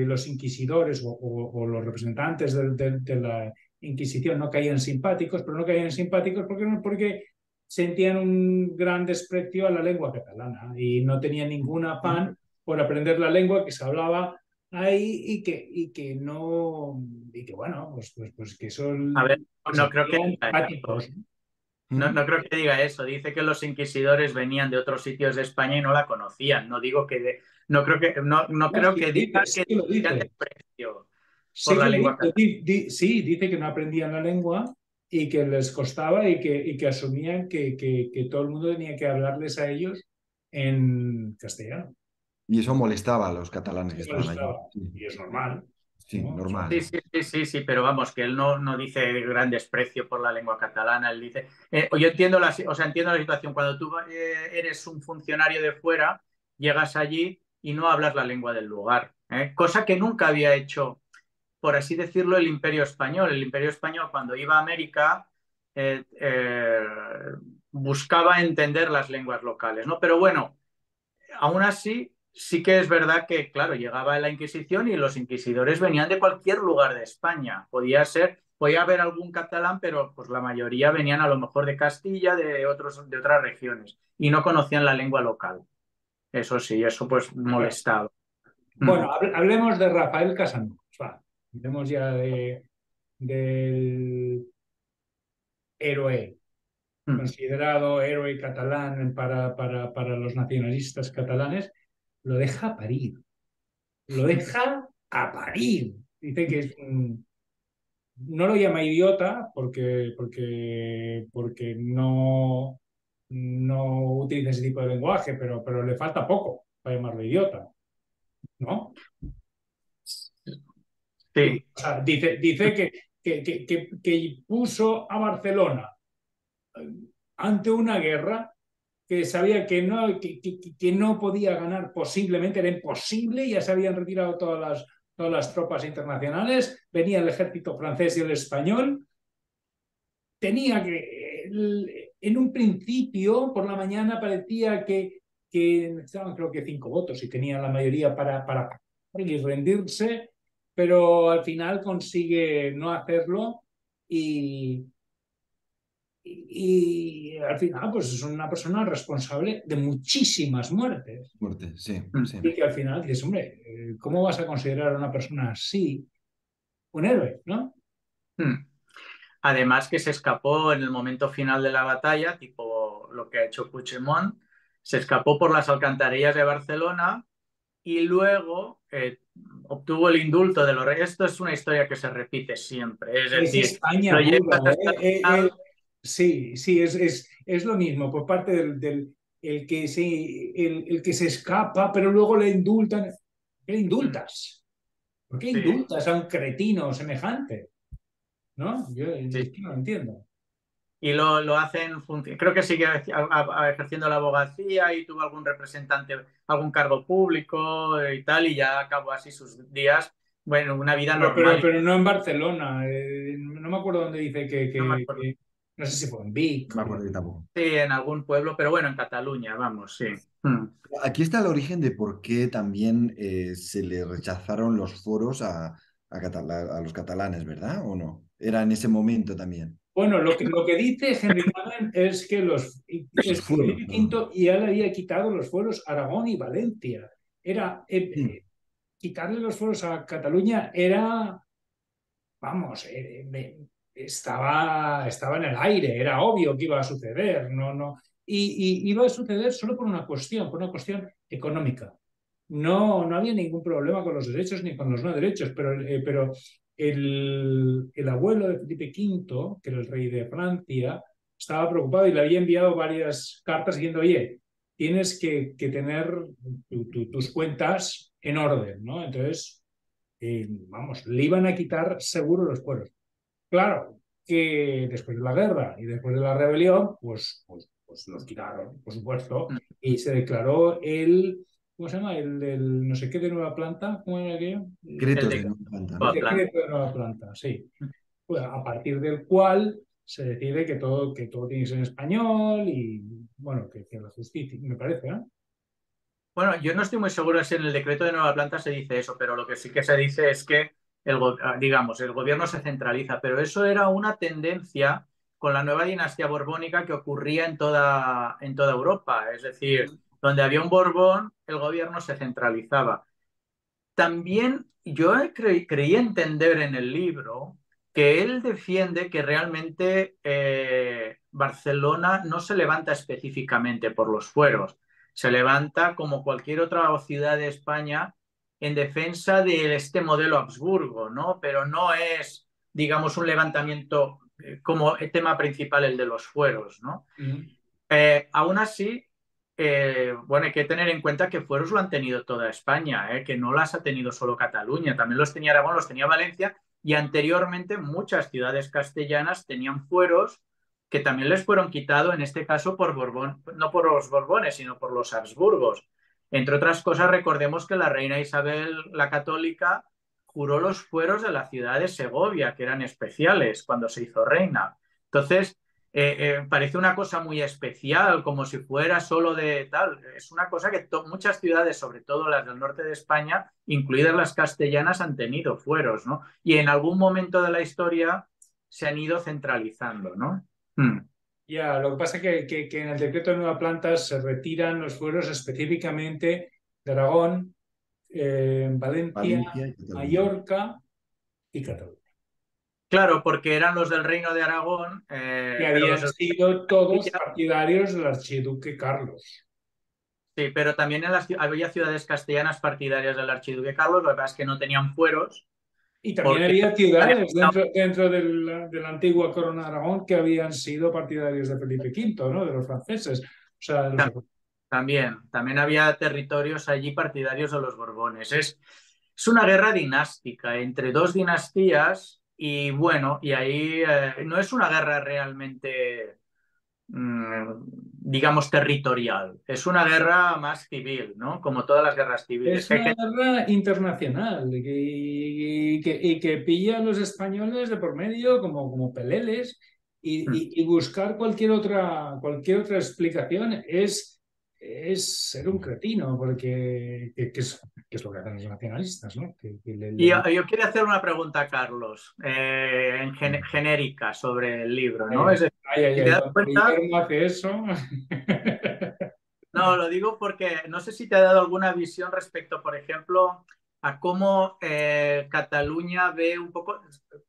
los inquisidores o los representantes de la Inquisición no caían simpáticos, pero no caían simpáticos porque sentían un gran desprecio a la lengua catalana y no tenían ningún afán por aprender la lengua que se hablaba ahí y que no, y que bueno, pues que A ver, son, que no creo que serían diga eso. antipáticos. No, ¿Mm? no creo que diga eso. Dice que los inquisidores venían de otros sitios de España y no la conocían. No digo que no No, creo sí que lo dice, diga sí que que lo tenían dice, desprecio por sí la que lo lengua dice, catalana. sí, dice que no aprendían la lengua y que les costaba y que asumían que todo el mundo tenía que hablarles a ellos en castellano. Y eso molestaba a los catalanes que Eso estaban allí. molestaba Sí, y es normal, sí, ¿no? Sí, normal. sí, sí, sí, sí, pero vamos, que él no dice gran desprecio por la lengua catalana. Él dice, yo entiendo o sea, entiendo la situación. Cuando tú eres un funcionario de fuera, llegas allí y no hablas la lengua del lugar, cosa que nunca había hecho, por así decirlo, el Imperio Español. El Imperio Español, cuando iba a América, eh, eh, buscaba entender las lenguas locales, ¿no? Pero bueno, aún así, sí que es verdad que, claro, llegaba la Inquisición y los inquisidores venían de cualquier lugar de España. Podía haber algún catalán, pero pues la mayoría venían a lo mejor de Castilla, de otras regiones, y no conocían la lengua local. Eso sí, eso pues Bueno, molestaba. bueno, hablemos de Rafael Casanova. Va. Hablemos ya del héroe, considerado héroe catalán para los nacionalistas catalanes. Lo deja parir. Lo deja a parir. Dice que no lo llama idiota porque no utiliza ese tipo de lenguaje, pero le falta poco para llamarlo idiota, ¿no? Sí, O sea, dice que puso a Barcelona ante una guerra que sabía que no podía ganar posiblemente, era imposible, ya se habían retirado todas las tropas internacionales, venía el ejército francés y el español, tenía en un principio, por la mañana, parecía que necesitaban creo que 5 votos y tenían la mayoría para rendirse, pero al final consigue no hacerlo y al final pues es una persona responsable de muchísimas muertes. Muerte, sí, Mm. sí. Y que al final dices, hombre, ¿cómo vas a considerar a una persona así un héroe, ¿no? Mm. Además que se escapó en el momento final de la batalla, tipo lo que ha hecho Puigdemont, se escapó por las alcantarillas de Barcelona y luego obtuvo el indulto de los reyes. Esto es una historia que se repite siempre, es Es decir, España lo pura, llevas hasta el final. sí, sí, es lo mismo por parte el que se escapa, pero luego le indultan. ¿Qué le Mm. indultas? ¿Por qué Sí, indultas a un cretino semejante? ¿No? Yo es sí. que no lo entiendo. Y lo hacen, creo que sigue ejerciendo la abogacía y tuvo algún representante, algún cargo público y tal, y ya acabó así sus días, bueno, una vida normal. Pero no en Barcelona. No me acuerdo dónde dice No me acuerdo. no sé si fue en Vic. Me acuerdo yo tampoco. Sí, en algún pueblo, pero bueno, en Cataluña, vamos, sí. Mm. Aquí está el origen de por qué también se le rechazaron los foros a los catalanes, ¿verdad? ¿O no? Era en ese momento también. Bueno, lo que dice Henry Cameron es Los que fueros, Felipe perdón. V ya le había quitado los fueros a Aragón y Valencia. Era Sí. quitarle los fueros a Cataluña era, vamos, estaba en el aire, era obvio que iba a suceder, y iba a suceder solo por una cuestión económica. No había ningún problema con los derechos ni con los no derechos, pero el abuelo de Felipe V, que era el rey de Francia, estaba preocupado y le había enviado varias cartas diciendo, oye, tienes que tener tus cuentas en orden, ¿no? Entonces, vamos, le iban a quitar seguro los fueros. Claro que después de la guerra y después de la rebelión, pues los quitaron, por supuesto, Mm. y se declaró ¿cómo se llama? El no sé qué de Nueva Planta, ¿cómo era aquello? El Decretos de de Nueva Planta, El Nueva ¿no? Planta. decreto de Nueva Planta, sí. Pues a partir del cual se decide que todo tiene que ser en español y, bueno, que la justicia, me parece, ¿no? Bueno, yo no estoy muy seguro si en el decreto de Nueva Planta se dice eso, pero lo que sí que se dice es que digamos, el gobierno se centraliza, pero eso era una tendencia con la nueva dinastía borbónica que ocurría en toda Europa, es decir, donde había un Borbón, el gobierno se centralizaba. También yo creí entender en el libro que él defiende que realmente Barcelona no se levanta específicamente por los fueros, se levanta como cualquier otra ciudad de España en defensa de este modelo Habsburgo, ¿no? Pero no es, digamos, un levantamiento como tema principal el de los fueros, ¿no? Mm. Aún así, bueno, hay que tener en cuenta que fueros lo han tenido toda España, que no las ha tenido solo Cataluña, también los tenía Aragón, los tenía Valencia y anteriormente muchas ciudades castellanas tenían fueros que también les fueron quitados, en este caso por Borbón, no por los Borbones, sino por los Habsburgos. Entre otras cosas, recordemos que la reina Isabel la Católica juró los fueros de la ciudad de Segovia, que eran especiales cuando se hizo reina. Entonces, parece una cosa muy especial, como si fuera solo de tal. Es una cosa que muchas ciudades, sobre todo las del norte de España, incluidas las castellanas, han tenido fueros, ¿no? Y en algún momento de la historia se han ido centralizando, ¿no? Mm. Ya, lo que pasa es que en el decreto de Nueva Planta se retiran los fueros específicamente de Aragón, Valencia, Valencia y Cataluña. Mallorca y Cataluña, Claro, porque eran los del Reino de Aragón, que pero habían los del sido todos partidarios del archiduque Carlos. Sí, pero también había ciudades castellanas partidarias del archiduque Carlos, lo que pasa es que no tenían fueros, Y también porque había había ciudades dentro de la antigua Corona de Aragón que habían sido partidarios de Felipe V, ¿no? De los franceses. O sea, de los... también había territorios allí partidarios de los Borbones. Es una guerra dinástica entre dos dinastías y bueno, y ahí no es una guerra realmente, digamos, territorial. Es una guerra más civil, ¿no? Como todas las guerras civiles. Es una guerra internacional y que pilla a los españoles de por medio como peleles Mm, y buscar cualquier otra explicación es, es ser un cretino, porque que es lo que hacen los nacionalistas, ¿no? Y yo quería hacer una pregunta a Carlos, genérica sobre el libro, ¿no? Es decir, si te das Cuando cuenta, Guillermo hace eso. no, lo digo porque no sé si te ha dado alguna visión respecto, por ejemplo, a cómo Cataluña ve un poco,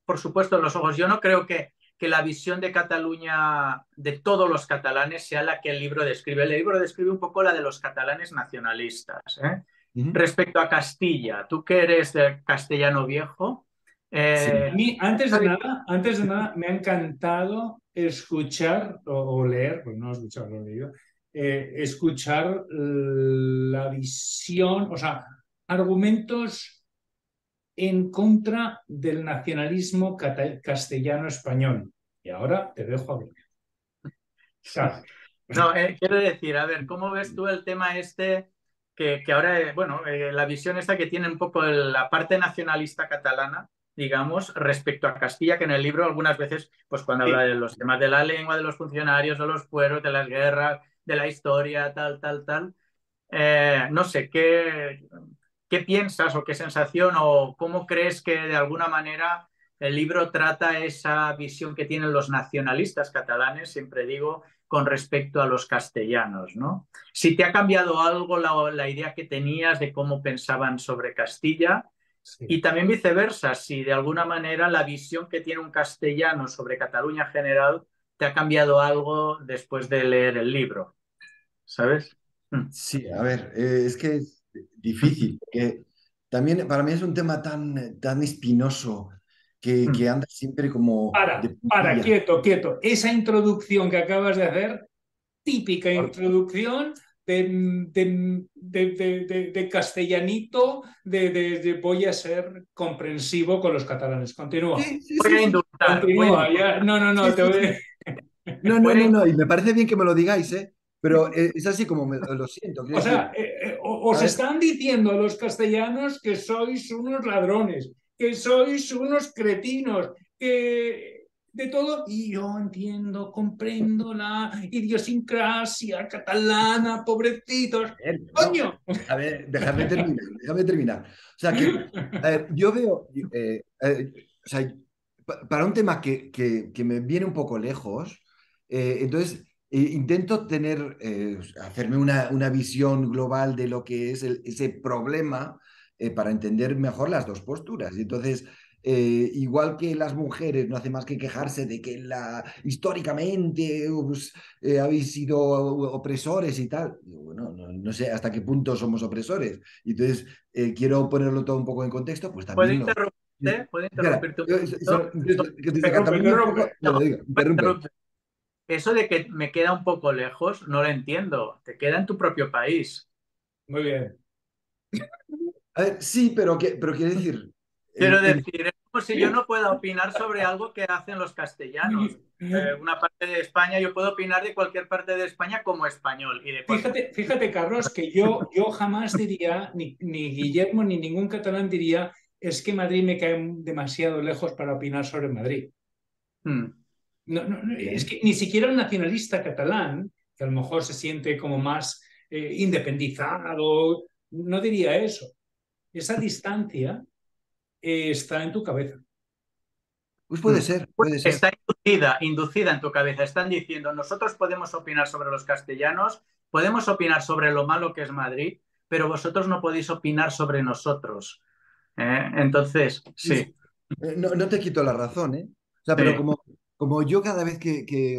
por supuesto, los ojos. Yo no creo que la visión de Cataluña, de todos los catalanes, sea la que el libro describe. El libro describe un poco la de los catalanes nacionalistas, ¿eh? Ujú. Respecto a Castilla, tú que eres de castellano viejo, A Sí. mí, antes de nada, me ha encantado escuchar o leer, pues no escuchar, lo he leído, escuchar la visión, o sea, argumentos en contra del nacionalismo castellano-español. Y ahora te dejo hablar. Claro. no, quiero decir, a ver, ¿cómo ves tú el tema este que ahora, bueno, la visión esta que tiene un poco la parte nacionalista catalana, digamos, respecto a Castilla, que en el libro algunas veces, pues cuando habla Sí. de los temas de la lengua, de los funcionarios, de los fueros, de las guerras, de la historia, tal, tal, tal, no sé, ¿qué piensas o qué sensación o cómo crees que de alguna manera el libro trata esa visión que tienen los nacionalistas catalanes, siempre digo, con respecto a los castellanos, ¿no? Si te ha cambiado algo la idea que tenías de cómo pensaban sobre Castilla Sí. y también viceversa, si de alguna manera la visión que tiene un castellano sobre Cataluña en general te ha cambiado algo después de leer el libro, ¿sabes? Mm. Sí, a ver, es que es difícil, porque también para mí es un tema tan espinoso Mm. que anda siempre como de puntillas. Quieto, quieto. Esa introducción que acabas de hacer, típica introducción de castellanito, voy a ser comprensivo con los catalanes. Continúa. Sí, sí, Voy sí, a sí. indultar, voy a Continúa, indultar. ya. No, no, Sí, no, sí, sí. No, no, Voy a no, no, y indultar. me parece bien que me lo digáis, ¿eh? Pero es así como lo siento, O quiero sea, decir, os a ver, están diciendo a los castellanos que sois unos ladrones, que sois unos cretinos, que de todo. Y yo entiendo, comprendo la idiosincrasia catalana, pobrecitos. no, ¡Coño! dejadme terminar, déjame terminar. O sea, que, a ver, yo veo, o sea, para un tema que me viene un poco lejos, entonces intento hacerme una visión global de lo que es ese problema para entender mejor las dos posturas. Y entonces, igual que las mujeres no hacen más que quejarse de que históricamente pues, habéis sido opresores y tal. Digo, bueno, no sé hasta qué punto somos opresores. Y entonces, quiero ponerlo todo un poco en contexto, pues ¿Puedo también los... interrumpirte? ¿Puedo Espera, interrumpirte un poquito? que desde Interrumpe, Cataluña un interrumpe. poco... No, Digo, voy a interrumpe. interrumpir. Eso de que me queda un poco lejos, no lo entiendo. Te queda en tu propio país. Muy bien. A ver, sí, pero quiero decir... Quiero En, en- decir, es como si yo no pueda opinar sobre algo que hacen los castellanos. Una parte de España, yo puedo opinar de cualquier parte de España como español y de cualquier... Fíjate, Carlos, que yo jamás diría, ni Guillermo ni ningún catalán diría, es que Madrid me cae demasiado lejos para opinar sobre Madrid. Hmm. No, no, no, es Bien. que ni siquiera un nacionalista catalán, que a lo mejor se siente como más independizado, no diría eso. Esa distancia está en tu cabeza. Pues Hmm. puede ser, puede ser. Está inducida en tu cabeza. Están diciendo, nosotros podemos opinar sobre los castellanos, podemos opinar sobre lo malo que es Madrid, pero vosotros no podéis opinar sobre nosotros. Entonces, sí, No te quito la razón, ¿eh? O sea, pero sí. como yo cada vez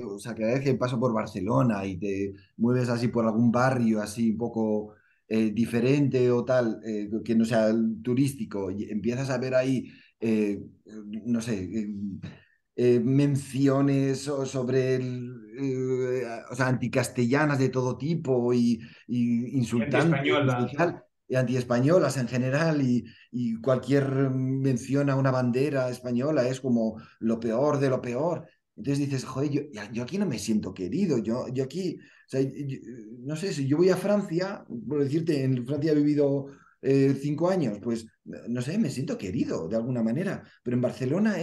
o sea, cada vez que paso por Barcelona y te mueves así por algún barrio así un poco diferente o tal, que no sea el turístico, y empiezas a ver ahí, no sé, menciones sobre o sea, anticastellanas de todo tipo y Y insultantes y antiespañola. tal, y antiespañolas en general, y cualquier mención a una bandera española es como lo peor de lo peor. Entonces dices, joder, yo aquí no me siento querido, yo aquí, o sea, no sé, si yo voy a Francia, por decirte, en Francia he vivido 5 años, pues no sé, me siento querido de alguna manera, pero en Barcelona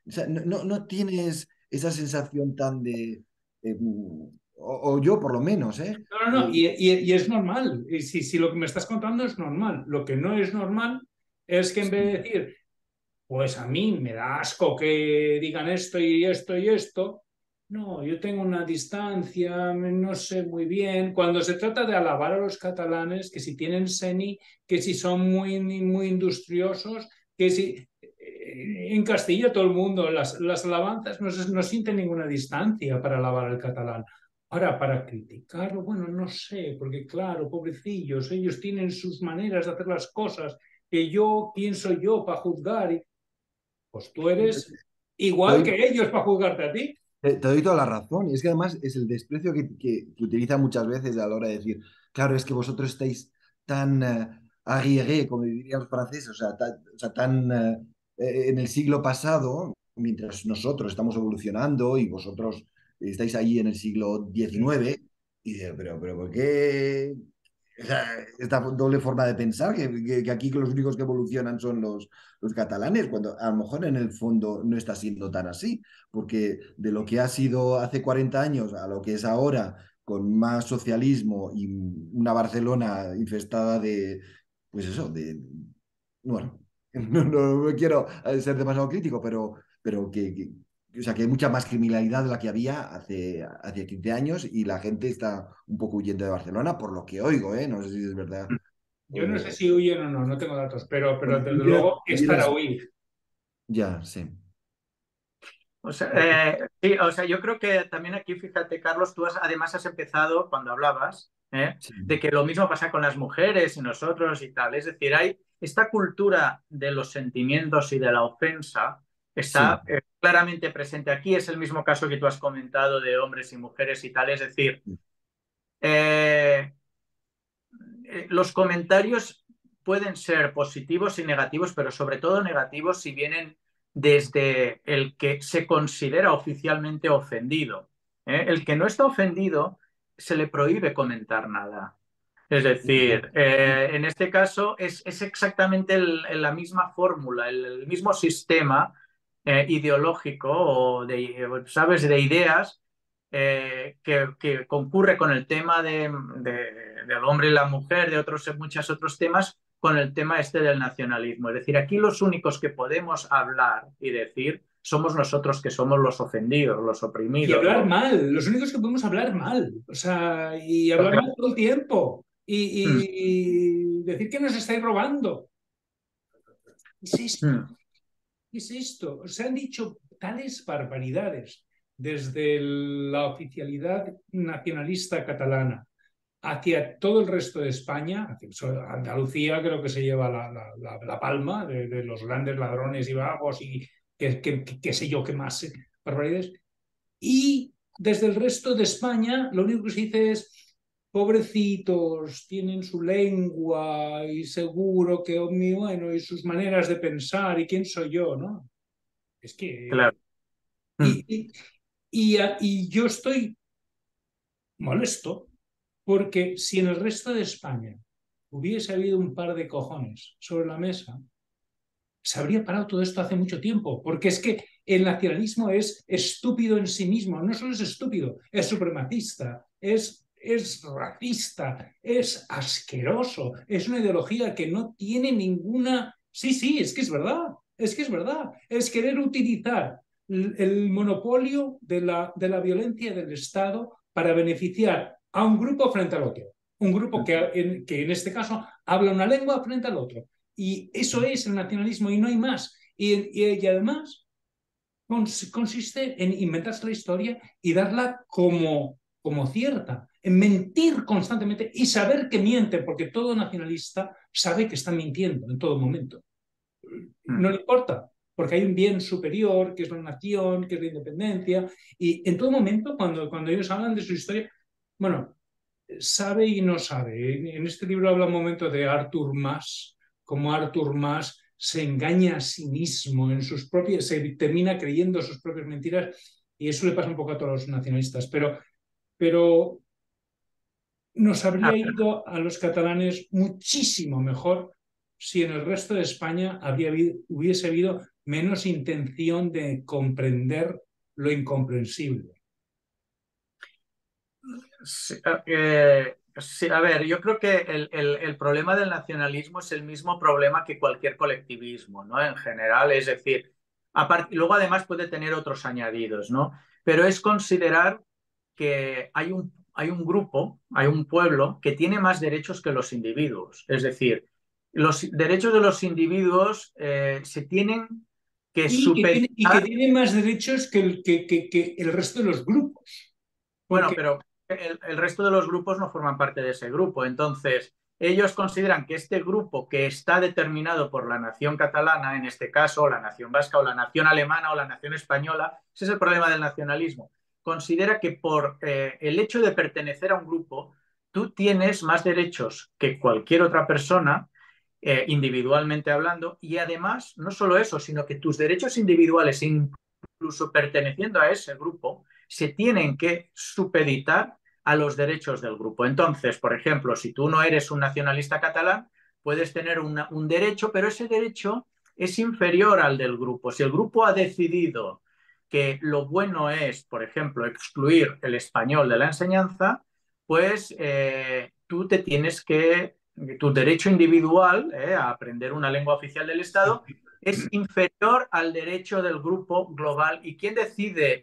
o sea, no tienes esa sensación tan de, o yo por lo menos, ¿eh? No, no, no, y es normal. Y si lo que me estás contando es normal, lo que no es normal es que en vez de decir, pues a mí me da asco que digan esto y esto y esto, no, yo tengo una distancia, no sé muy bien. Cuando se trata de alabar a los catalanes, que si tienen seni, que si son muy industriosos, que si en Castilla todo el mundo, las alabanzas no sienten ninguna distancia para alabar al catalán. Ahora, para criticarlo, bueno, no sé, porque claro, pobrecillos, ellos tienen sus maneras de hacer las cosas, que yo, ¿quién soy yo para juzgar? Pues tú eres Te igual doy, que ellos para juzgarte a ti. te doy toda la razón. Y es que además es el desprecio que utiliza muchas veces a la hora de decir, claro, es que vosotros estáis tan arriéré, como dirían los franceses, o sea, tan en el siglo pasado, mientras nosotros estamos evolucionando y vosotros estáis ahí en el siglo XIX. Y digo, pero ¿por qué? O sea, esta doble forma de pensar, que aquí los únicos que evolucionan son los catalanes, cuando a lo mejor en el fondo no está siendo tan así, porque de lo que ha sido hace 40 años a lo que es ahora, con más socialismo y una Barcelona infestada de, pues eso, de, bueno, no quiero ser demasiado crítico, pero o sea, que hay mucha más criminalidad de la que había hace 15 años y la gente está un poco huyendo de Barcelona, por lo que oigo, ¿eh? No sé si es verdad. Yo no sé O, si huyen o no, no tengo datos, pero desde hubiera, luego es para huir. ya, sí. O sea, Porque sí, o sea, yo creo que también aquí, fíjate, Carlos, además has empezado cuando hablabas, Sí, de que lo mismo pasa con las mujeres y nosotros y tal. Es decir, hay esta cultura de los sentimientos y de la ofensa sí, está claramente presente aquí. Es el mismo caso que tú has comentado de hombres y mujeres y tal. Es decir, eh, los comentarios pueden ser positivos y negativos, pero sobre todo negativos si vienen desde el que se considera oficialmente ofendido. El que no está ofendido se le prohíbe comentar nada. Es decir, en este caso es exactamente la misma fórmula, el mismo sistema ideológico o de, ¿sabes? De ideas que concurre con el tema del hombre y la mujer, de muchos otros temas, con el tema este del nacionalismo. Es decir, aquí los únicos que podemos hablar y decir somos nosotros que somos los ofendidos, los y oprimidos, hablar mal, los únicos que podemos hablar mal, o sea, y hablar mal todo el tiempo, y decir que nos estáis robando. ¿Qué es esto? ¿Qué es esto? Se han dicho tales barbaridades desde la oficialidad nacionalista catalana hacia todo el resto de España. Andalucía creo que se lleva la palma de los grandes ladrones y vagos y qué sé yo qué más barbaridades. Y desde el resto de España lo único que se dice es, pobrecitos, tienen su lengua y seguro que, bueno, y sus maneras de pensar y quién soy yo, ¿no? Es que... claro. Y, y, y yo estoy molesto porque si en el resto de España hubiese habido un par de cojones sobre la mesa, se habría parado todo esto hace mucho tiempo, porque es que el nacionalismo es estúpido en sí mismo, no solo es estúpido, es supremacista, es racista, es asqueroso, es una ideología que no tiene ninguna... Sí, sí, es que es verdad, es que es verdad, es querer utilizar el monopolio de la violencia del Estado para beneficiar a un grupo frente al otro. Un grupo que en este caso habla una lengua frente al otro. Y eso es el nacionalismo y no hay más. Y además consiste en inventarse la historia y darla como cierta, en mentir constantemente y saber que miente, porque todo nacionalista sabe que está mintiendo en todo momento. No le importa, porque hay un bien superior, que es la nación, que es la independencia, y en todo momento, cuando ellos hablan de su historia, bueno, sabe y no sabe. En este libro habla un momento de Arthur Mas, como Arthur Mas se engaña a sí mismo en sus propias, se termina creyendo sus propias mentiras, y eso le pasa un poco a todos los nacionalistas, pero nos Ah, habría ido a los catalanes muchísimo mejor si en el resto de España hubiese habido menos intención de comprender lo incomprensible. Sí, sí, a ver, yo creo que el problema del nacionalismo es el mismo problema que cualquier colectivismo, ¿no? En general, es decir, luego además puede tener otros añadidos, ¿no? Pero es considerar que hay un grupo, hay un pueblo que tiene más derechos que los individuos. Es decir, los derechos de los individuos se tienen que Y que supeditar. tiene más derechos que el resto de los grupos. Bueno, Porque pero el resto de los grupos no forman parte de ese grupo. Entonces, ellos consideran que este grupo que está determinado por la nación catalana, en este caso, o la nación vasca, o la nación alemana, o la nación española, ese es el problema del nacionalismo. Considera que por el hecho de pertenecer a un grupo, tú tienes más derechos que cualquier otra persona, individualmente hablando, y además, no solo eso, sino que tus derechos individuales, incluso perteneciendo a ese grupo, se tienen que supeditar a los derechos del grupo. Entonces, por ejemplo, si tú no eres un nacionalista catalán, puedes tener un derecho, pero ese derecho es inferior al del grupo. Si el grupo ha decidido que lo bueno es, por ejemplo, excluir el español de la enseñanza, pues tú te tienes que, tu derecho individual a aprender una lengua oficial del Estado es inferior al derecho del grupo global. ¿Y quién decide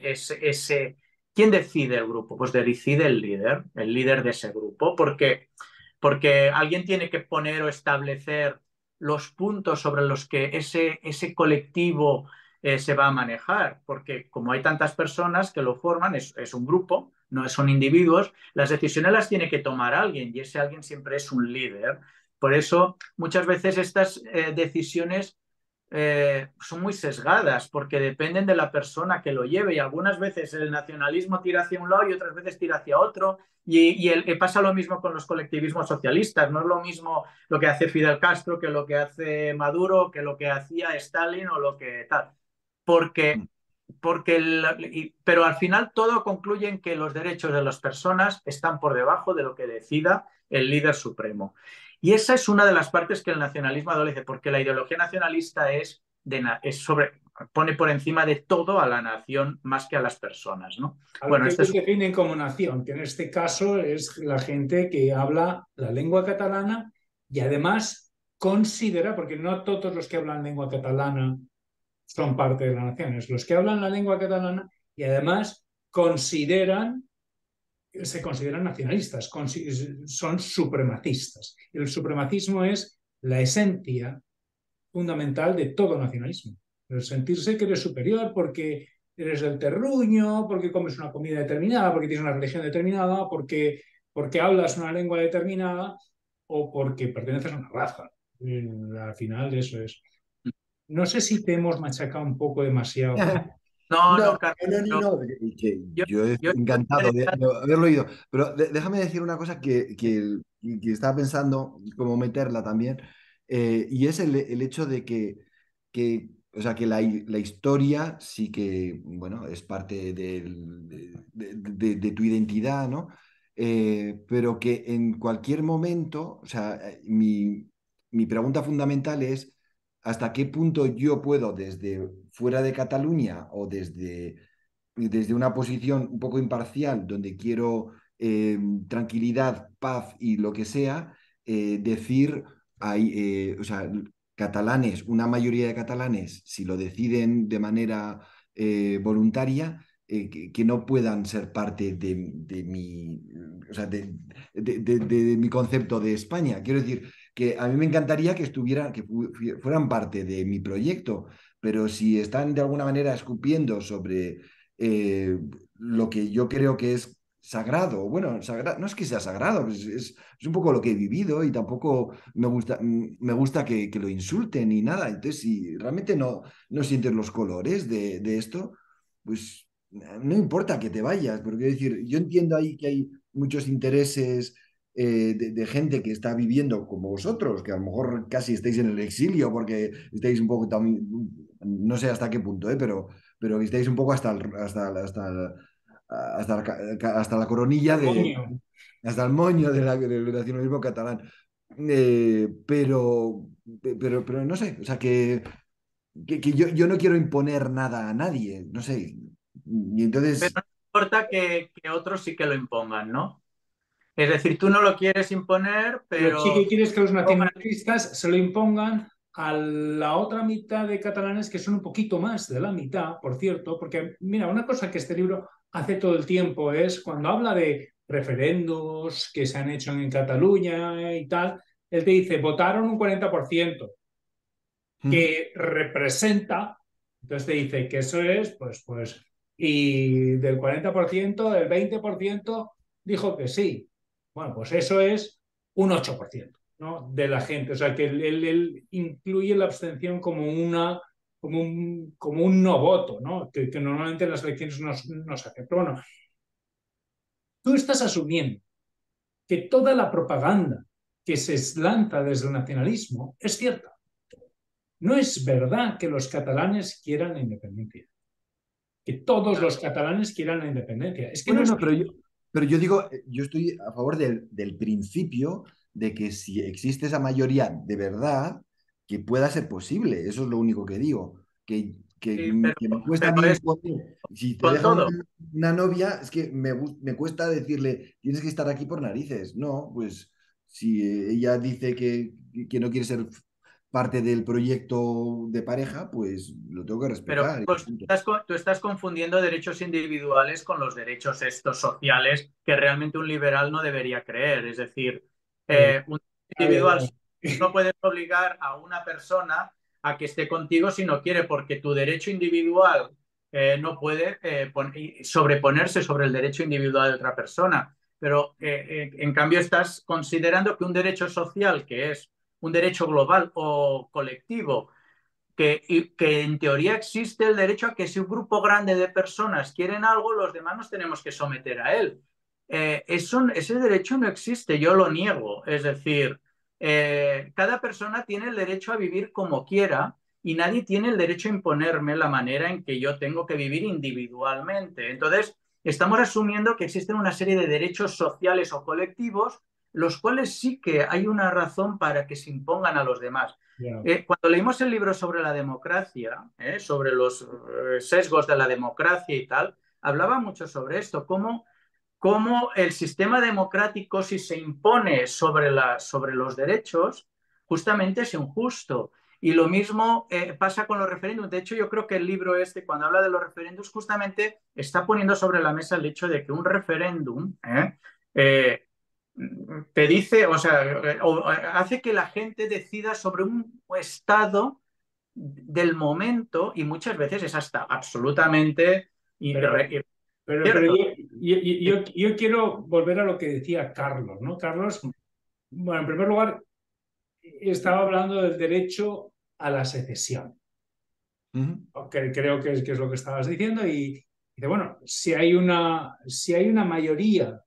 quién decide el grupo? Pues decide el líder de ese grupo, porque alguien tiene que poner o establecer los puntos sobre los que ese colectivo se va a manejar, porque como hay tantas personas que lo forman, es un grupo, no son individuos, las decisiones las tiene que tomar alguien y ese alguien siempre es un líder. Por eso muchas veces estas decisiones son muy sesgadas porque dependen de la persona que lo lleve y algunas veces el nacionalismo tira hacia un lado y otras veces tira hacia otro pasa lo mismo con los colectivismos socialistas, no es lo mismo lo que hace Fidel Castro que lo que hace Maduro, que lo que hacía Stalin o lo que tal, porque, pero al final todo concluye en que los derechos de las personas están por debajo de lo que decida el líder supremo. Y esa es una de las partes que el nacionalismo adolece, porque la ideología nacionalista pone por encima de todo a la nación más que a las personas, ¿no? a lo Bueno, que este ellos es definen como nación, que en este caso es la gente que habla la lengua catalana y además considera, porque no todos los que hablan lengua catalana son parte de la nación, es los que hablan la lengua catalana y además se consideran nacionalistas, son supremacistas. El supremacismo es la esencia fundamental de todo nacionalismo. El sentirse que eres superior porque eres del terruño, porque comes una comida determinada, porque tienes una religión determinada, porque hablas una lengua determinada o porque perteneces a una raza. Al final eso es. No sé si te hemos machacado un poco demasiado. No, No, no, Carlos, no, no, yo, no, que yo, yo yo estoy encantado de haberlo oído, pero déjame decir una cosa que estaba pensando cómo meterla también, y es el hecho de o sea, que la historia sí que, bueno, es parte de tu identidad, ¿no? Pero que en cualquier momento, o sea, mi pregunta fundamental es hasta qué punto yo puedo desde fuera de Cataluña o desde una posición un poco imparcial, donde quiero tranquilidad, paz y lo que sea, decir, o sea, catalanes, una mayoría de catalanes, si lo deciden de manera voluntaria, que no puedan ser parte de mi, o sea, de mi concepto de España. Quiero decir, que a mí me encantaría que estuvieran, que fueran parte de mi proyecto, pero si están de alguna manera escupiendo sobre lo que yo creo que es sagrado, bueno, no es que sea sagrado, es un poco lo que he vivido y tampoco me gusta que lo insulten ni nada. Entonces, si realmente no sientes los colores de esto, pues no importa que te vayas, porque quiero decir, yo entiendo ahí que hay muchos intereses de gente que está viviendo como vosotros, que a lo mejor casi estáis en el exilio porque estáis un poco también, no sé hasta qué punto, pero estáis un poco hasta la coronilla Coño. hasta el moño del nacionalismo catalán. Pero no sé, o sea que yo no quiero imponer nada a nadie, no sé. Y pero entonces, no importa que otros sí que lo impongan, ¿no? Es decir, tú no lo quieres imponer, Pero sí que pero quieres que los nacionalistas se lo impongan a la otra mitad de catalanes, que son un poquito más de la mitad, por cierto, porque mira, una cosa que este libro hace todo el tiempo es cuando habla de referendos que se han hecho en Cataluña y tal, él te dice, votaron un 40%, Ujú. que representa, entonces te dice que eso es, y del 40%, el 20% dijo que sí. Bueno, pues eso es un 8%, ¿no? De la gente. O sea, que él incluye la abstención como como un no voto, ¿no? Que normalmente en las elecciones no se hace. Pero bueno, tú estás asumiendo que toda la propaganda que se lanza desde el nacionalismo es cierta. No es verdad que los catalanes quieran la independencia, que todos los catalanes quieran la independencia. Es que no Bueno, es no, cierto. pero yo digo, yo estoy a favor del principio de que si existe esa mayoría de verdad, que pueda ser posible. Eso es lo único que digo. sí, Que me cuesta a pero mí es imponer. Si te con deja todo. una novia, es que me cuesta decirle, tienes que estar aquí por narices. No, pues si ella dice que no quiere ser parte del proyecto de pareja, pues lo tengo que Pero respetar. Y Carlos, punto. tú estás confundiendo derechos individuales con los derechos estos sociales que realmente un liberal no debería creer. Es decir, A ver, un a ver, individual a ver. no puedes obligar a una persona a que esté contigo si no quiere, porque tu derecho individual no puede sobreponerse sobre el derecho individual de otra persona. Pero en cambio estás considerando que un derecho social, que es un derecho global o colectivo, que en teoría existe el derecho a que si un grupo grande de personas quieren algo, los demás nos tenemos que someter a él. Ese derecho no existe, yo lo niego. Es decir, cada persona tiene el derecho a vivir como quiera y nadie tiene el derecho a imponerme la manera en que yo tengo que vivir individualmente. Entonces, estamos asumiendo que existen una serie de derechos sociales o colectivos, los cuales sí que hay una razón para que se impongan a los demás. Ya. Cuando leímos el libro sobre la democracia, sobre los sesgos de la democracia y tal, hablaba mucho sobre esto, cómo el sistema democrático, si se impone sobre los derechos, justamente es injusto. Y lo mismo pasa con los referéndums. De hecho, yo creo que el libro este, cuando habla de los referéndums, justamente está poniendo sobre la mesa el hecho de que un referéndum eh, te dice, o sea, hace que la gente decida sobre un estado del momento y muchas veces es hasta absolutamente Pero, pero cierto. yo quiero volver a lo que decía Carlos, ¿no? Carlos, bueno, en primer lugar, estaba hablando del derecho a la secesión. Ujú. Que creo que es lo que estabas diciendo, y dice, bueno, si hay una mayoría,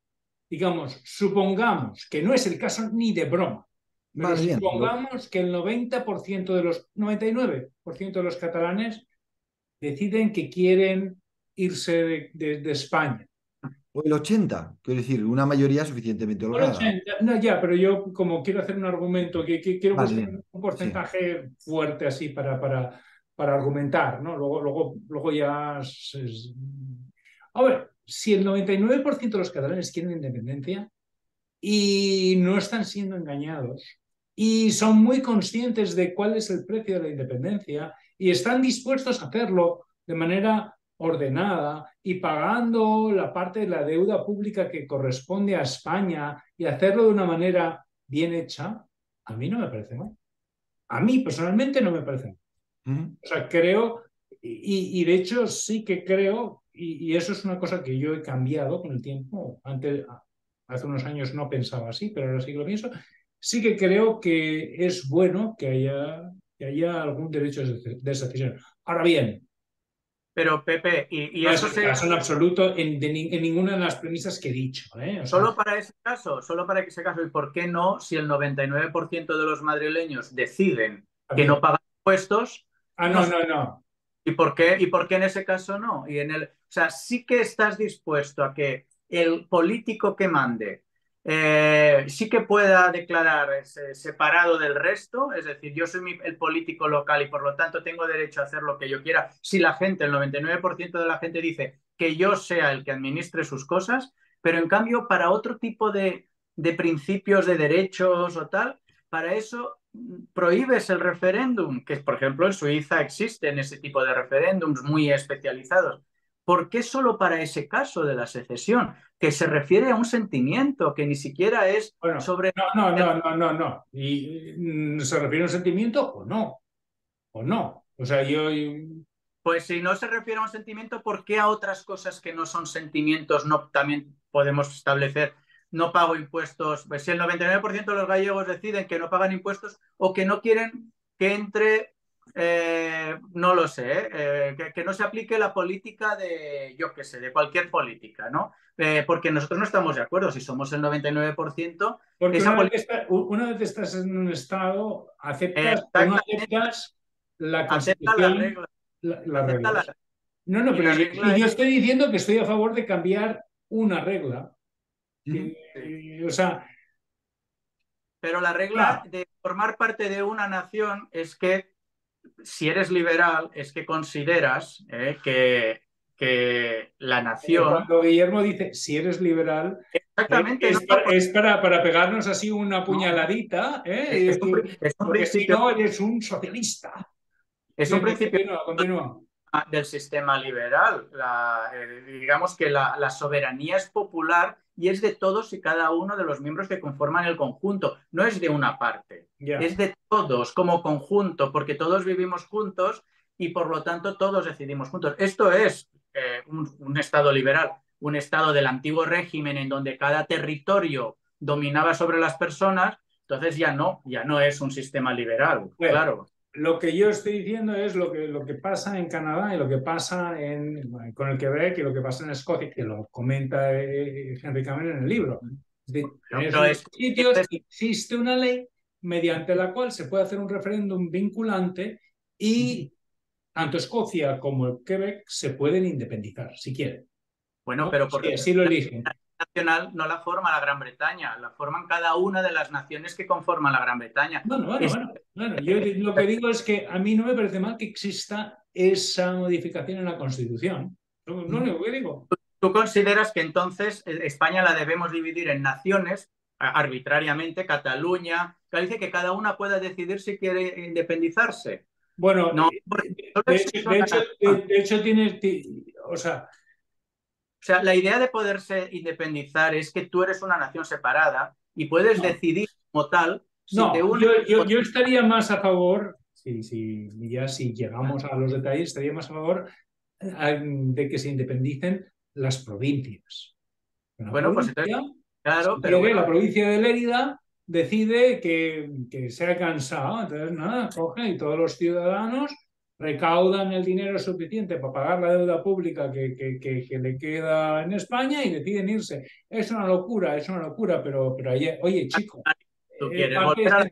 digamos, supongamos que no es el caso ni de broma, pero Vale, bien. supongamos que el 90% de los 99% de los catalanes deciden que quieren irse de España. O el 80, quiero decir, una mayoría suficientemente O el holgada. 80, no, ya, pero yo como quiero hacer un argumento, que quiero Vale, buscar bien. un Sí. porcentaje fuerte así para argumentar, ¿no? Luego ya... A ver, si el 99% de los catalanes quieren independencia y no están siendo engañados y son muy conscientes de cuál es el precio de la independencia y están dispuestos a hacerlo de manera ordenada y pagando la parte de la deuda pública que corresponde a España y hacerlo de una manera bien hecha, a mí no me parece mal. A mí personalmente no me parece mal. Ujú. O sea, creo, y de hecho sí que creo, y eso es una cosa que yo he cambiado con el tiempo. Antes, hace unos años no pensaba así, pero ahora sí que lo pienso. Sí que creo que es bueno que haya algún derecho de secesión. Ahora bien, Pero Pepe, y no es eso el se, caso en absoluto en ninguna de las premisas que he dicho, ¿eh? O sea, solo para ese caso, solo para ese caso, ¿y por qué no si el 99% de los madrileños deciden que no también. pagan impuestos? Ah, No, no, no, no. ¿y por qué en ese caso no? O sea, sí que estás dispuesto a que el político que mande sí que pueda declararse separado del resto, es decir, yo soy el político local y por lo tanto tengo derecho a hacer lo que yo quiera. Si la gente, el 99% de la gente dice que yo sea el que administre sus cosas, pero en cambio para otro tipo de principios de derechos o tal, para eso prohíbes el referéndum, que por ejemplo en Suiza existen ese tipo de referéndums muy especializados. ¿Por qué solo para ese caso de la secesión? Que se refiere a un sentimiento que ni siquiera es Bueno, sobre... no. ¿Y se refiere a un sentimiento o no? ¿O no? O sea, Pues si no se refiere a un sentimiento, ¿por qué a otras cosas que no son sentimientos no también podemos establecer no pago impuestos? Pues si el 99% de los gallegos deciden que no pagan impuestos o que no quieren que entre, no lo sé, que no se aplique la política de, yo qué sé, de cualquier política, ¿no? Porque nosotros no estamos de acuerdo. Si somos el 99%, porque esa política... una vez estás en un estado, aceptas o no Exactamente, aceptas la acepta las Constitución, reglas, las acepta reglas. las... No, Y pero la regla yo es... estoy diciendo que estoy a favor de cambiar una regla. Ujú. O sea, Pero la regla claro, de formar parte de una nación es que si eres liberal, es que consideras que la nación... cuando Guillermo dice, si eres liberal, Exactamente, no, no, es para pegarnos así una no, puñaladita, ¿eh? Y decir, es un porque si principio, no, eres un socialista. es un Bien, bien, principio continúa, continúa. del sistema liberal. Digamos que la soberanía es popular y es de todos y cada uno de los miembros que conforman el conjunto, no es de una parte, Ya. es de todos como conjunto, porque todos vivimos juntos y por lo tanto todos decidimos juntos. Esto es un Estado liberal, un Estado del antiguo régimen en donde cada territorio dominaba sobre las personas, entonces ya no es un sistema liberal, Bueno, claro. lo que yo estoy diciendo es lo que pasa en Canadá y lo que pasa con el Quebec y lo que pasa en Escocia, que lo comenta Henry Cameron en el libro. Es decir, en Pero esos sitios existe una ley mediante la cual se puede hacer un referéndum vinculante y tanto Escocia como el Quebec se pueden independizar, si quieren, bueno, ¿no? pero Si porque así lo eligen. nacional no la forma la Gran Bretaña, la forman cada una de las naciones que conforman la Gran Bretaña. Es, Bueno. Yo lo que digo es que a mí no me parece mal que exista esa modificación en la Constitución. No es lo que digo. ¿Tú consideras que entonces España la debemos dividir en naciones arbitrariamente, Cataluña, Galicia, que cada una pueda decidir si quiere independizarse? Bueno, No, porque solo existe una nación. de hecho tiene, o sea, O sea, la idea de poderse independizar es que tú eres una nación separada y puedes no, decidir como tal si te no, unes. yo estaría más a favor, ya si llegamos a los detalles, estaría más a favor de que se independicen las provincias. Una Bueno, pues entonces, provincia, claro, si pero quiere, bueno, la provincia de Lérida decide que se ha cansado, entonces nada, coge y todos los ciudadanos recaudan el dinero suficiente para pagar la deuda pública que le queda en España y deciden irse. Es una locura, pero oye, chicos, tú quieres volver a la...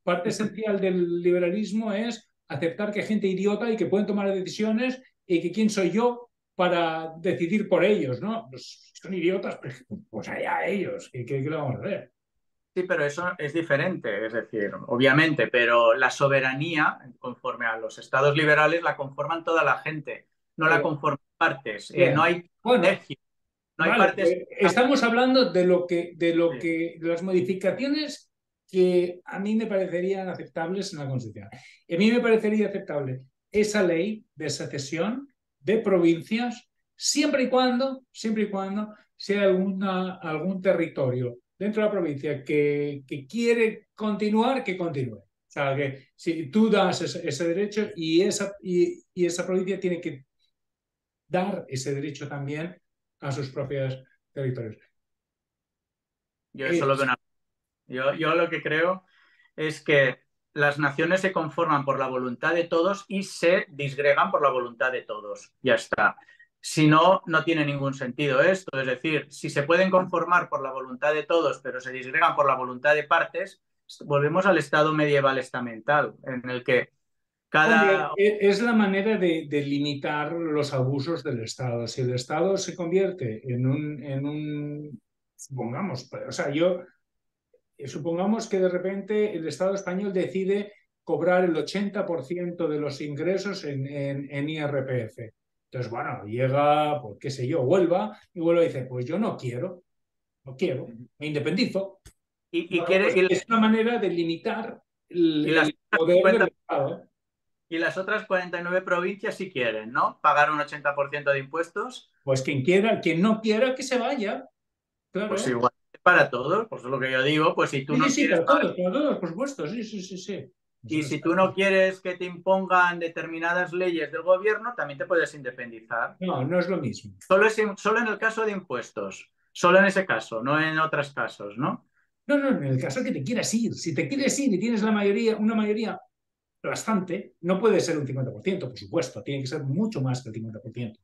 parte esencial del liberalismo es aceptar que hay gente idiota y que pueden tomar decisiones y que quién soy yo para decidir por ellos, ¿no? Pues son idiotas, pues allá ellos, ¿qué le vamos a hacer? Sí, pero eso es diferente, es decir, obviamente, pero la soberanía, conforme a los estados liberales, la conforman toda la gente, no la Pero, conforman partes. No bien, hay bueno, privilegios, no hay vale, partes. estamos hablando Sí. de las modificaciones que a mí me parecerían aceptables en la Constitución. A mí me parecería aceptable esa ley de secesión de provincias, siempre y cuando sea algún territorio dentro de la provincia que quiere continuar, que continúe. O sea, que si tú das ese derecho y esa provincia tiene que dar ese derecho también a sus propios territorios. Yo eso lo veo Es, yo lo que creo es que las naciones se conforman por la voluntad de todos y se disgregan por la voluntad de todos. Ya está. Si no, no tiene ningún sentido esto. Es decir, si se pueden conformar por la voluntad de todos, pero se disgregan por la voluntad de partes, volvemos al estado medieval estamental, en el que hombre, cada... es la manera de limitar los abusos del Estado. Si el Estado se convierte supongamos, o sea, supongamos que de repente el Estado español decide cobrar el 80% de los ingresos en IRPF. Entonces, bueno, llega, pues qué sé yo, Huelva y Huelva dice, pues yo no quiero. no quiero, me independizo. Y, Bueno, pues es una manera de limitar las el otras poder 50 del Estado. y las otras 49 provincias sí quieren, ¿no? Pagar un 80% de impuestos. Pues quien quiera, quien no quiera, que se vaya, Pues claro. igual para todos, pues es lo que yo digo, pues si tú Sí, sí, no sí, quieres pagar para todos, por supuesto, sí, sí, sí, sí. y Eso si está tú no claro. quieres que te impongan determinadas leyes del gobierno, también te puedes independizar. No, no es lo mismo. Solo en el caso de impuestos, solo en ese caso, no en otros casos, ¿no? No, no, en el caso que te quieras ir, si te quieres ir y tienes la mayoría, una mayoría bastante, no puede ser un 50%, por supuesto, tiene que ser mucho más que el 50%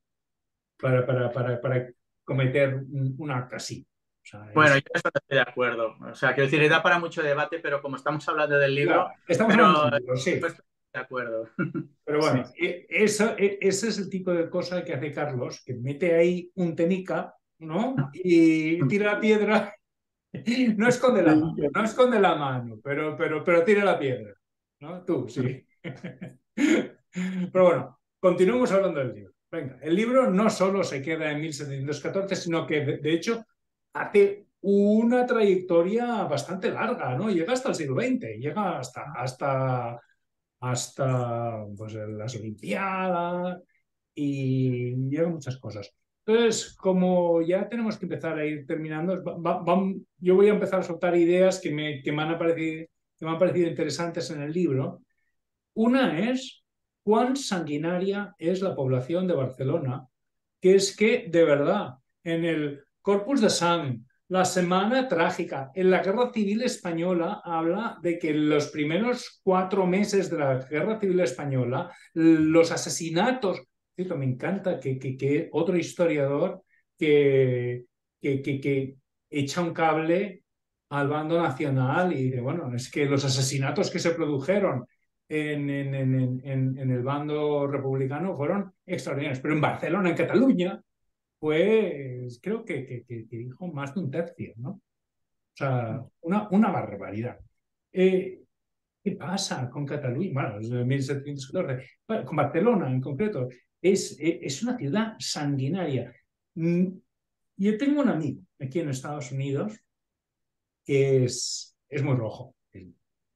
para cometer un acto así. O sea, Bueno, yo eso no estoy de acuerdo. O sea, quiero decir, da para mucho debate, pero como estamos hablando del claro, libro, estamos pero hablando de libros, no sí. estoy de acuerdo. Pero Sí. bueno, ese es el tipo de cosa que hace Carlos, que mete ahí un tenica, ¿no? Y tira la piedra. No esconde la mano, no esconde la mano, pero tira la piedra, ¿no? Tú, sí. Pero bueno, continuemos hablando del libro. Venga, el libro no solo se queda en 1714, sino que de hecho hace una trayectoria bastante larga, ¿no? Llega hasta el siglo XX, llega hasta pues, las Olimpiadas y llegan muchas cosas. Entonces, como ya tenemos que empezar a ir terminando, yo voy a empezar a soltar ideas que me han parecido interesantes en el libro. Una es cuán sanguinaria es la población de Barcelona, que es que, de verdad, en el Corpus de Sant, la Semana Trágica, en la Guerra Civil Española, habla de que en los primeros 4 meses de la Guerra Civil Española, los asesinatos, me encanta que otro historiador que, que echa un cable al bando nacional y dice, bueno, es que los asesinatos que se produjeron en el bando republicano fueron extraordinarios. Pero en Barcelona, en Cataluña, pues creo que dijo más de un tercio, ¿no? O sea, una barbaridad. Eh, ¿Qué pasa con Cataluña? Bueno, desde 1714. Bueno, con Barcelona en concreto. Es una ciudad sanguinaria. Mm, Yo tengo un amigo aquí en Estados Unidos que es muy rojo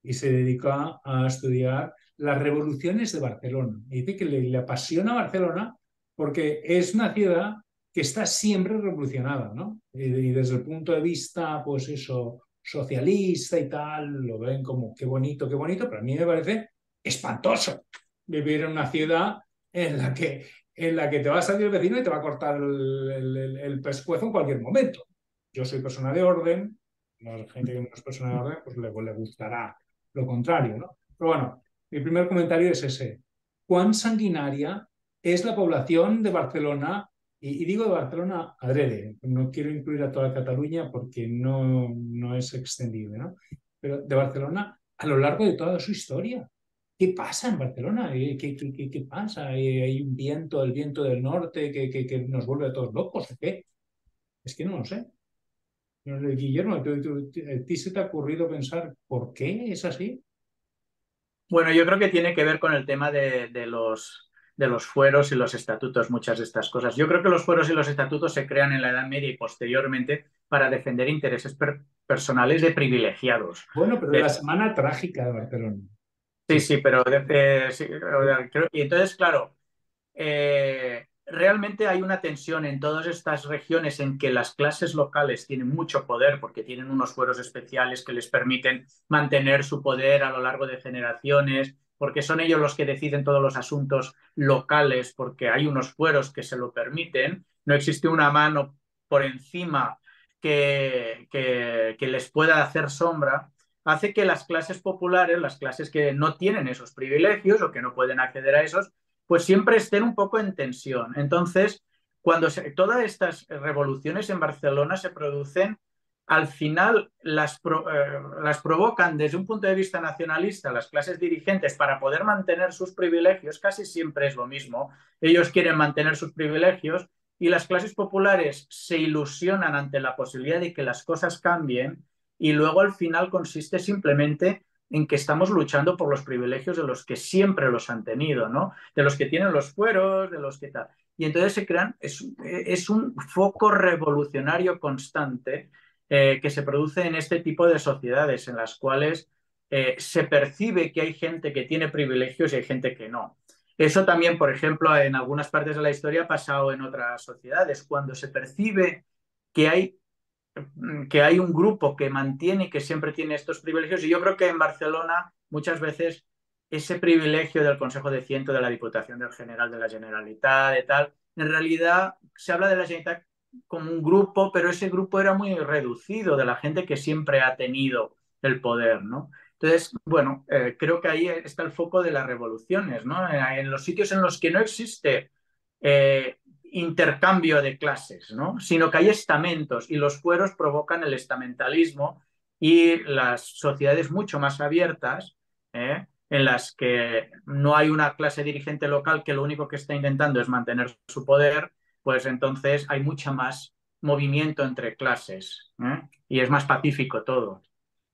y se dedica a estudiar las revoluciones de Barcelona. Y dice que le apasiona Barcelona porque es una ciudad que está siempre revolucionada, ¿no? Y desde el punto de vista, pues eso, socialista y tal, lo ven como qué bonito, pero a mí me parece espantoso vivir en una ciudad en la que te va a salir el vecino y te va a cortar el pescuezo en cualquier momento. Yo soy persona de orden, la gente que no es persona de orden, pues le gustará lo contrario, ¿no? Pero bueno, mi primer comentario es ese. ¿Cuán sanguinaria es la población de Barcelona? Y digo de Barcelona adrede, no quiero incluir a toda Cataluña porque no es extendible, ¿no? Pero de Barcelona a lo largo de toda su historia. ¿Qué pasa en Barcelona? ¿Qué pasa? ¿Hay un viento, el viento del norte que nos vuelve a todos locos? ¿O qué? Es que no lo sé. Guillermo, ¿a ti se te ha ocurrido pensar por qué es así? Bueno, yo creo que tiene que ver con el tema de los fueros y los estatutos, muchas de estas cosas. Yo creo que los fueros y los estatutos se crean en la Edad Media y posteriormente para defender intereses personales de privilegiados. Bueno, pero la semana trágica de Barcelona. Sí, Que, sí, pero sí, y entonces, claro, realmente hay una tensión en todas estas regiones en que las clases locales tienen mucho poder porque tienen unos fueros especiales que les permiten mantener su poder a lo largo de generaciones, porque son ellos los que deciden todos los asuntos locales, porque hay unos fueros que se lo permiten. No existe una mano por encima que les pueda hacer sombra, hace que las clases populares, las clases que no tienen esos privilegios o que no pueden acceder a esos, pues siempre estén un poco en tensión. Entonces, todas estas revoluciones en Barcelona se producen, al final las provocan desde un punto de vista nacionalista las clases dirigentes para poder mantener sus privilegios, casi siempre es lo mismo. Ellos quieren mantener sus privilegios y las clases populares se ilusionan ante la posibilidad de que las cosas cambien y luego al final consiste simplemente en que estamos luchando por los privilegios de los que siempre los han tenido, ¿no? De los que tienen los fueros, de los que tal. Y entonces se crean, es un foco revolucionario constante que se produce en este tipo de sociedades en las cuales se percibe que hay gente que tiene privilegios y hay gente que no. Eso también, por ejemplo, en algunas partes de la historia ha pasado en otras sociedades, cuando se percibe que hay un grupo que mantiene, que siempre tiene estos privilegios. Y yo creo que en Barcelona muchas veces ese privilegio del Consejo de Ciento, de la Diputación del General, de la Generalitat, de tal, en realidad se habla de la Generalitat como un grupo, pero ese grupo era muy reducido de la gente que siempre ha tenido el poder, ¿no? Entonces, bueno, creo que ahí está el foco de las revoluciones, ¿no? En los sitios en los que no existe intercambio de clases, ¿no? Sino que hay estamentos y los fueros provocan el estamentalismo y las sociedades mucho más abiertas, en las que no hay una clase dirigente local que lo único que está intentando es mantener su poder, pues entonces hay mucha más movimiento entre clases, y es más pacífico todo.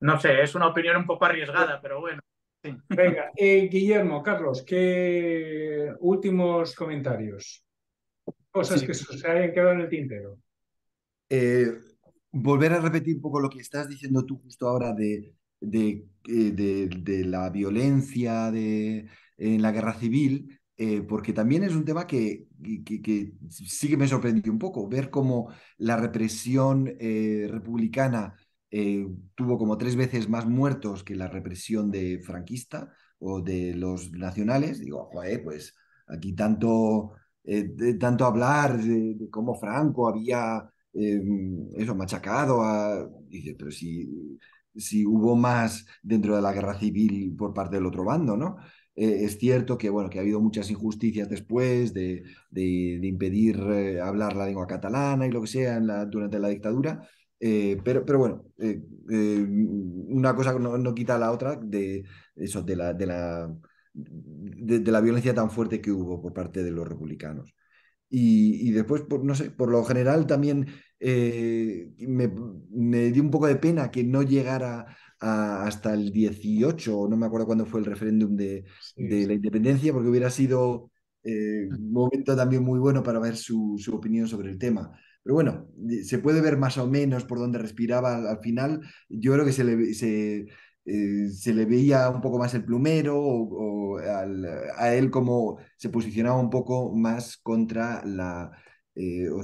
No sé, es una opinión un poco arriesgada, pero bueno. Sí. Venga, Guillermo, Carlos, ¿qué últimos comentarios? Cosas Sí. que se hayan quedado en el tintero. Eh, Volver a repetir un poco lo que estás diciendo tú justo ahora de la violencia en la guerra civil, porque también es un tema que sí que me sorprendió un poco, ver cómo la represión republicana tuvo como 3 veces más muertos que la represión de franquista o de los nacionales. Digo, joder, pues aquí tanto hablar de cómo Franco había eso, machacado dice, pero si hubo más dentro de la guerra civil por parte del otro bando, ¿no? Es cierto que, bueno, que ha habido muchas injusticias después de impedir hablar la lengua catalana y lo que sea durante la dictadura, pero bueno, una cosa no quita la otra de eso, de la violencia tan fuerte que hubo por parte de los republicanos. Y después, no sé, por lo general también me dio un poco de pena que no llegara hasta el 18, no me acuerdo cuándo fue el referéndum Sí, de sí. la independencia, porque hubiera sido un momento también muy bueno para ver su opinión sobre el tema. Pero bueno, se puede ver más o menos por dónde respiraba al final. Yo creo que se le veía un poco más el plumero a él como se posicionaba un poco más contra o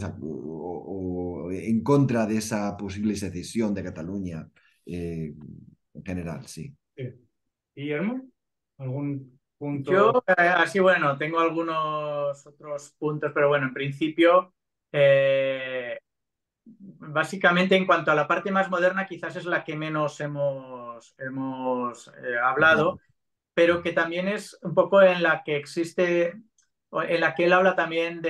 sea, o en contra de esa posible secesión de Cataluña en general, sí. Sí. Guillermo, ¿algún Yo, punto? así bueno, tengo algunos otros puntos, pero bueno, en principio, eh, básicamente en cuanto a la parte más moderna, quizás es la que menos hemos hablado, pero que también es un poco en la que existe, en la que él habla también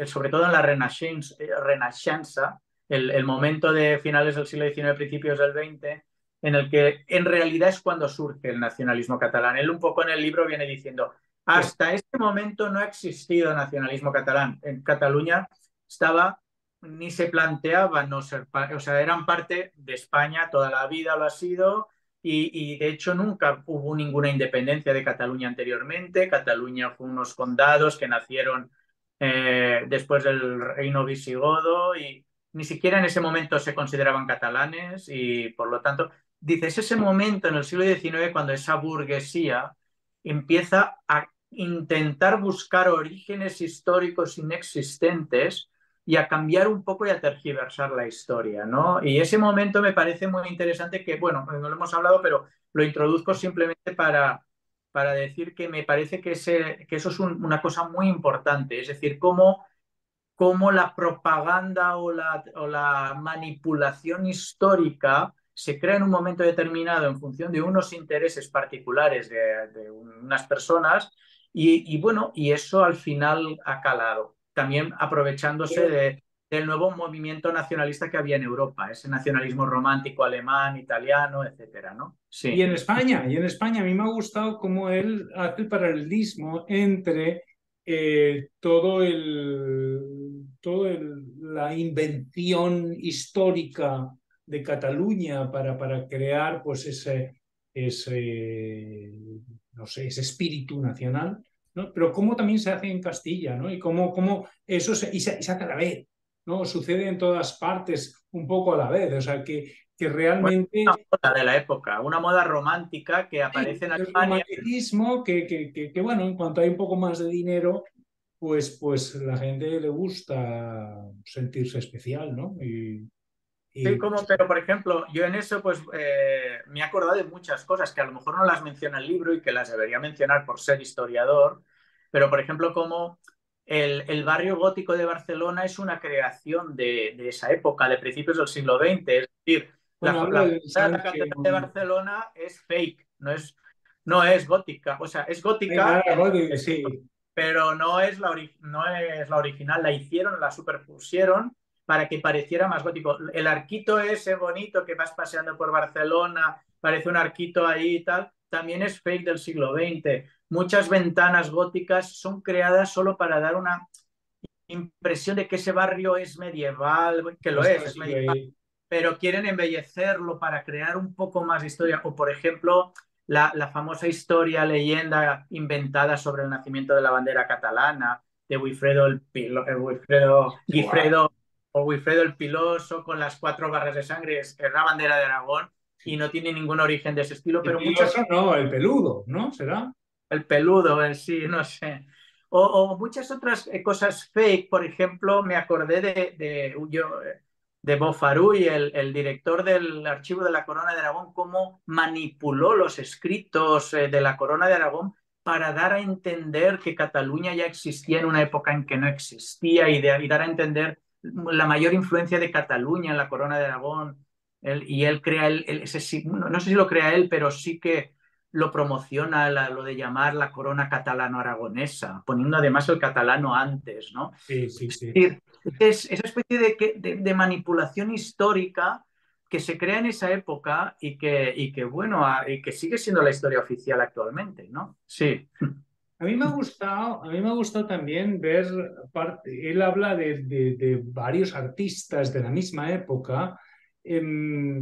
sobre todo en la Renaixença, el momento de finales del siglo XIX, principios del XX, en el que en realidad es cuando surge el nacionalismo catalán. Él un poco en el libro viene diciendo, Sí, hasta este momento no ha existido nacionalismo catalán. En Cataluña estaba, ni se planteaba no ser, o sea, eran parte de España, toda la vida lo ha sido, y de hecho nunca hubo ninguna independencia de Cataluña anteriormente. Cataluña fue unos condados que nacieron después del reino visigodo y ni siquiera en ese momento se consideraban catalanes y por lo tanto, dices, ese momento en el siglo XIX cuando esa burguesía empieza a intentar buscar orígenes históricos inexistentes y a cambiar un poco y a tergiversar la historia, ¿no? Y ese momento me parece muy interesante que, bueno, no lo hemos hablado, pero lo introduzco simplemente para decir que me parece que eso es una cosa muy importante, es decir, cómo la propaganda o la manipulación histórica se crea en un momento determinado en función de unos intereses particulares de unas personas bueno, y eso al final ha calado, también aprovechándose pero- del nuevo movimiento nacionalista que había en Europa, ese nacionalismo romántico alemán, italiano, etcétera, ¿no? Sí. y en España a mí me ha gustado cómo él hace el paralelismo entre la invención histórica de Cataluña para crear pues ese, no sé, ese espíritu nacional, ¿no? Pero cómo también se hace en Castilla, ¿no? Y cómo eso se hace a la vez. ¿no? Sucede en todas partes un poco a la vez, o sea, que Bueno, una realmente moda de la época, una moda romántica que sí, aparece en el Alemania. romanticismo que, bueno, en cuanto hay un poco más de dinero, pues la gente le gusta sentirse especial, ¿no? Sí, Y como, pero por ejemplo, yo en eso pues me he acordado de muchas cosas que a lo mejor no las menciona el libro y que las debería mencionar por ser historiador, pero por ejemplo como el barrio gótico de Barcelona es una creación de esa época, de principios del siglo XX, es decir, bueno, habla la del fachada de la Sánchez, Catedral de Barcelona es fake, no es gótica, o sea, es hay gótica, nada, bueno, sí, pero no es la original, la hicieron, la superpusieron para que pareciera más gótico. El arquito ese bonito que vas paseando por Barcelona, parece un arquito ahí y tal, también es fake del siglo XX. Muchas ventanas góticas son creadas solo para dar una impresión de que ese barrio es medieval, que lo hasta es sigue medieval, ahí. pero quieren embellecerlo para crear un poco más de historia. O, por ejemplo, la famosa historia, leyenda inventada sobre el nacimiento de la bandera catalana, de Wilfredo Buah. Guifredo o Wilfredo el Piloso con las 4 barras de sangre, es la bandera de Aragón y no tiene ningún origen de ese estilo, El pero muchas piloso no, el peludo, ¿no? ¿Será? el peludo en sí, no sé. O muchas otras cosas fake, por ejemplo, me acordé de Bofarull, el director del Archivo de la Corona de Aragón, cómo manipuló los escritos de la Corona de Aragón para dar a entender que Cataluña ya existía en una época en que no existía y dar a entender la mayor influencia de Cataluña en la Corona de Aragón. Y él crea no sé si lo crea él, pero sí que lo promociona lo de llamar la corona catalano-aragonesa, poniendo además el catalano antes, ¿no? Sí, sí, Es sí. decir, es esa especie de manipulación histórica que se crea en esa época bueno, y que sigue siendo la historia oficial actualmente, ¿no? Sí. A mí me ha gustado también ver él habla de varios artistas de la misma época,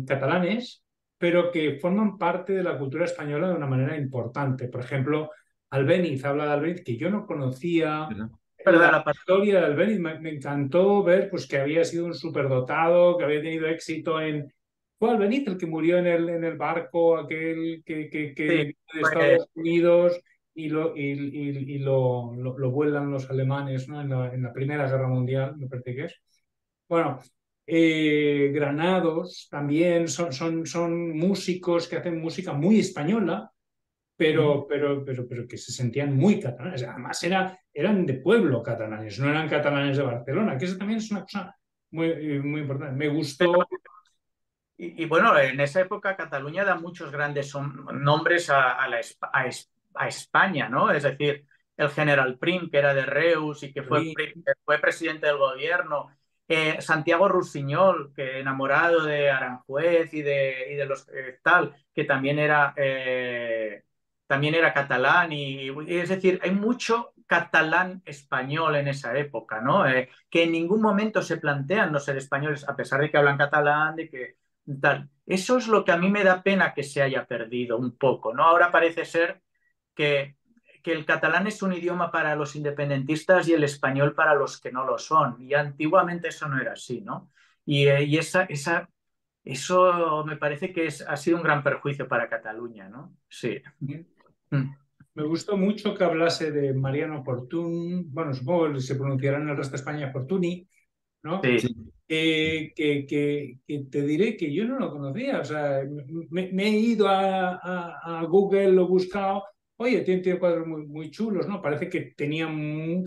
catalanes, pero que forman parte de la cultura española de una manera importante. Por ejemplo, Albéniz, habla de Albéniz, que yo no conocía ¿Verdad? ¿Verdad? la historia de Albéniz. Me encantó ver pues, que había sido un superdotado, que había tenido éxito en... Fue Albéniz el que murió en el barco, aquel que Sí, vino de pues, Estados Unidos y lo vuelan los alemanes, ¿no? En la Primera Guerra Mundial, me parece que es. Bueno, Granados también son músicos que hacen música muy española, pero que se sentían muy catalanes. Además, eran de pueblo catalanes, no eran catalanes de Barcelona, que eso también es una cosa muy importante. Me gustó. bueno, en esa época Cataluña da muchos grandes nombres a España, ¿no? Es decir, el general Prim, que era de Reus y que que fue presidente del gobierno, Santiago Rusiñol, que enamorado de Aranjuez y de los tal, que también era catalán, es decir, hay mucho catalán español en esa época, ¿no? Que en ningún momento se plantean no ser españoles, a pesar de que hablan catalán, de que tal. Eso es lo que a mí me da pena que se haya perdido un poco, ¿no? Ahora parece ser que, que el catalán es un idioma para los independentistas y el español para los que no lo son. Y antiguamente eso no era así, ¿no? Y eso me parece que ha sido un gran perjuicio para Cataluña, ¿no? Sí. Mm. Me gustó mucho que hablase de Mariano Fortuny, bueno, supongo que se pronunciará en el resto de España Fortuny, ¿no? Sí. Sí. Que te diré que yo no lo conocía, o sea, me he ido a Google, lo he buscado, oye, tiene cuadros muy chulos, ¿no? Parece que tenían,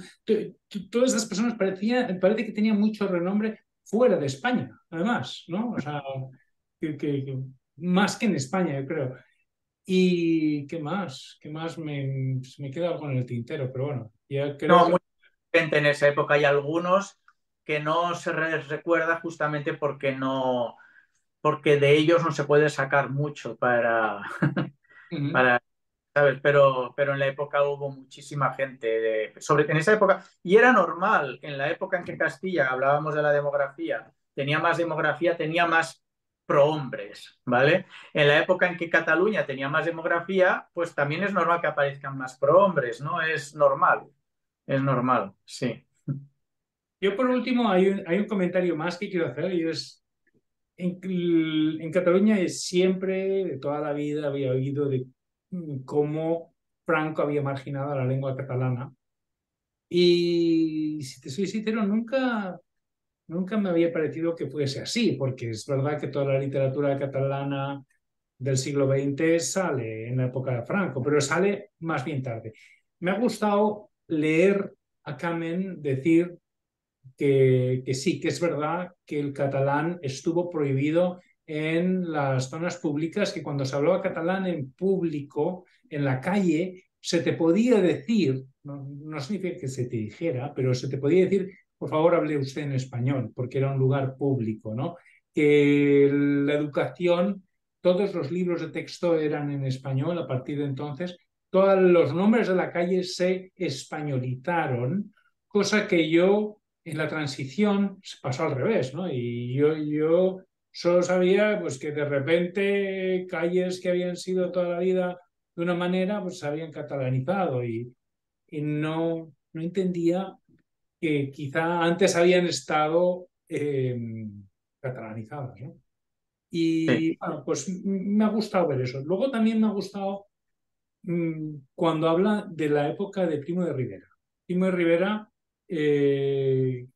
todas estas personas parece que tenían mucho renombre fuera de España, además, ¿no? O sea, más que en España, yo creo. ¿Y qué más? ¿Qué más? Se me queda algo en el tintero, pero bueno, ya creo No, que... mucha gente en esa época y algunos que no se les recuerda justamente porque de ellos no se puede sacar mucho Ujú. para ¿sabes? Pero en la época hubo muchísima gente, en esa época, y era normal, en la época en que Castilla, hablábamos de la demografía, tenía más prohombres, ¿vale? En la época en que Cataluña tenía más demografía, pues también es normal que aparezcan más prohombres, ¿no? Es normal, sí. Yo por último hay un comentario más que quiero hacer y es, en Cataluña siempre, de toda la vida, había oído de cómo Franco había marginado a la lengua catalana. Y si te soy sincero, nunca me había parecido que fuese así, porque es verdad que toda la literatura catalana del siglo XX sale en la época de Franco, pero sale más bien tarde. Me ha gustado leer a Kamen decir que sí, que es verdad que el catalán estuvo prohibido en las zonas públicas, que cuando se hablaba catalán en público, en la calle, se te podía decir, no significa que se te dijera, pero se te podía decir, por favor, hable usted en español, porque era un lugar público, ¿no? Que la educación, todos los libros de texto eran en español a partir de entonces, todos los nombres de la calle se españolizaron, cosa que yo en la transición se pasó al revés, ¿no? Y yo solo sabía pues, que de repente calles que habían sido toda la vida de una manera, pues se habían catalanizado y no entendía que quizá antes habían estado catalanizadas, ¿no? Sí, Y bueno, pues me ha gustado ver eso. Luego también me ha gustado cuando habla de la época de Primo de Rivera. Primo de Rivera eh,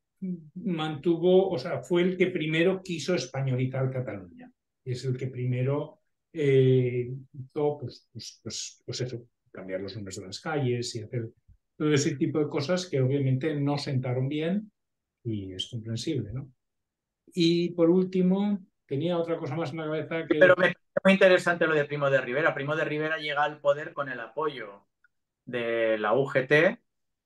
mantuvo, o sea, fue el que primero quiso españolizar Cataluña. Es el que primero hizo, pues eso, cambiar los nombres de las calles y hacer todo ese tipo de cosas que obviamente no sentaron bien y es comprensible, ¿no? Y por último, tenía otra cosa más en la cabeza pero que... me parece muy interesante lo de Primo de Rivera. Primo de Rivera llega al poder con el apoyo de la UGT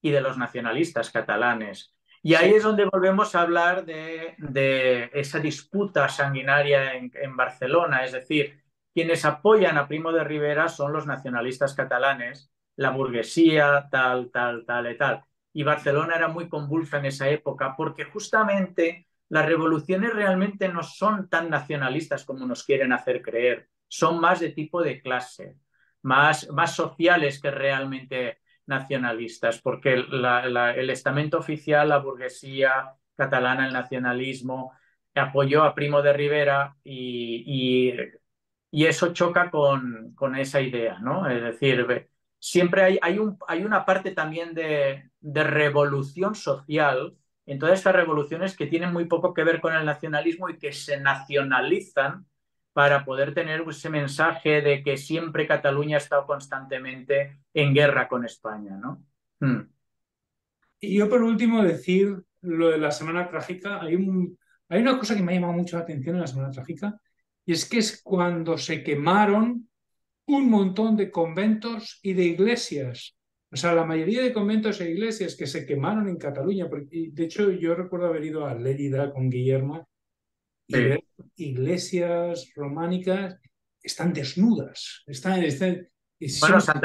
y de los nacionalistas catalanes. Y ahí Sí, es donde volvemos a hablar de esa disputa sanguinaria en Barcelona, es decir, quienes apoyan a Primo de Rivera son los nacionalistas catalanes, la burguesía, tal, tal, tal y tal. Y Barcelona era muy convulsa en esa época porque justamente las revoluciones realmente no son tan nacionalistas como nos quieren hacer creer, son más de tipo de clase, más sociales que realmente nacionalistas, porque el estamento oficial, la burguesía catalana, el nacionalismo, apoyó a Primo de Rivera y eso choca con esa idea, ¿no? Es decir, siempre hay una parte también de revolución social en todas estas revoluciones que tienen muy poco que ver con el nacionalismo y que se nacionalizan para poder tener ese mensaje de que siempre Cataluña ha estado constantemente en guerra con España, ¿no? Mm. Y yo por último decir lo de la Semana Trágica. Hay una cosa que me ha llamado mucho la atención en la Semana Trágica y es que es cuando se quemaron un montón de conventos y de iglesias. O sea, la mayoría de conventos e iglesias que se quemaron en Cataluña. Porque, de hecho, yo recuerdo haber ido a Lérida con Guillermo y Sí. ver iglesias románicas, están desnudas. Y Bueno, son...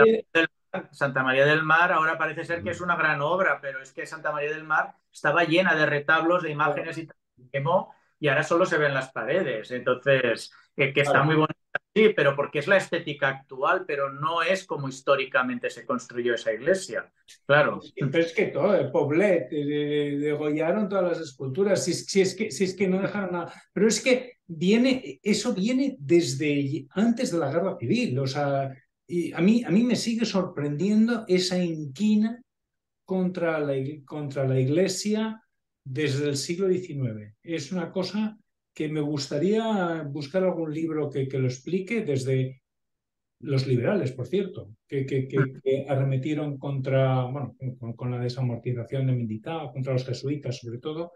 Santa María del Mar ahora parece ser que es una gran obra, pero es que Santa María del Mar estaba llena de retablos, de imágenes y tal, se quemó y ahora solo se ven las paredes. Entonces, que está muy bonita, sí, pero porque es la estética actual, pero no es como históricamente se construyó esa iglesia. Claro. Pero es que todo, el Poblet, degollaron todas las esculturas, si es que no dejaron nada. Pero es que eso viene desde antes de la guerra civil. O sea, y a mí me sigue sorprendiendo esa inquina contra la iglesia desde el siglo XIX. Es una cosa que me gustaría buscar algún libro que lo explique desde los liberales, por cierto, que arremetieron contra, bueno, con la desamortización de militar, contra los jesuitas sobre todo,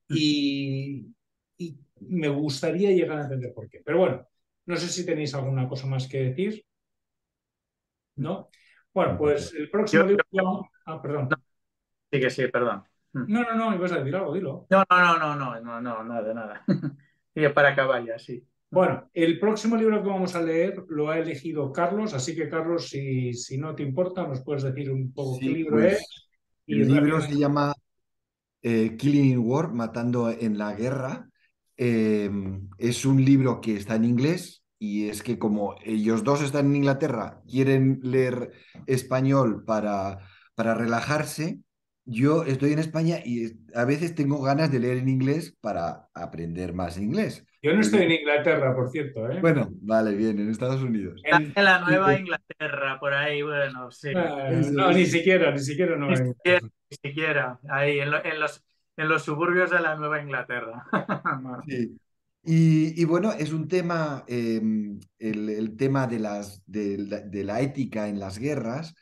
y me gustaría llegar a entender por qué. Pero bueno, no sé si tenéis alguna cosa más que decir, ¿no? Bueno, pues el Yo, próximo yo- libro... Ah, no, perdón. sí que sí, perdón. No, ibas a decir algo, dilo. No, nada, nada. Y para acabar ya, sí. Bueno, el próximo libro que vamos a leer lo ha elegido Carlos, así que Carlos, si no te importa, nos puedes decir un poco qué Sí, libro es pues y el libro se rápidamente. llama Killing in War, Matando en la Guerra. Eh, es un libro que está en inglés y es que como ellos dos están en Inglaterra, quieren leer español para relajarse, Yo estoy en España y a veces tengo ganas de leer en inglés para aprender más inglés. Yo no Porque, estoy en Inglaterra, por cierto, ¿eh? bueno, vale, bien, en Estados Unidos. Está en la Y, Nueva Inglaterra, por ahí, bueno, sí. eso, No, eso. ni siquiera no Ni en siquiera, Inglaterra. ni siquiera, ahí, en los suburbios de la Nueva Inglaterra. No. Sí. Y bueno, es un tema, el tema de la ética en las guerras,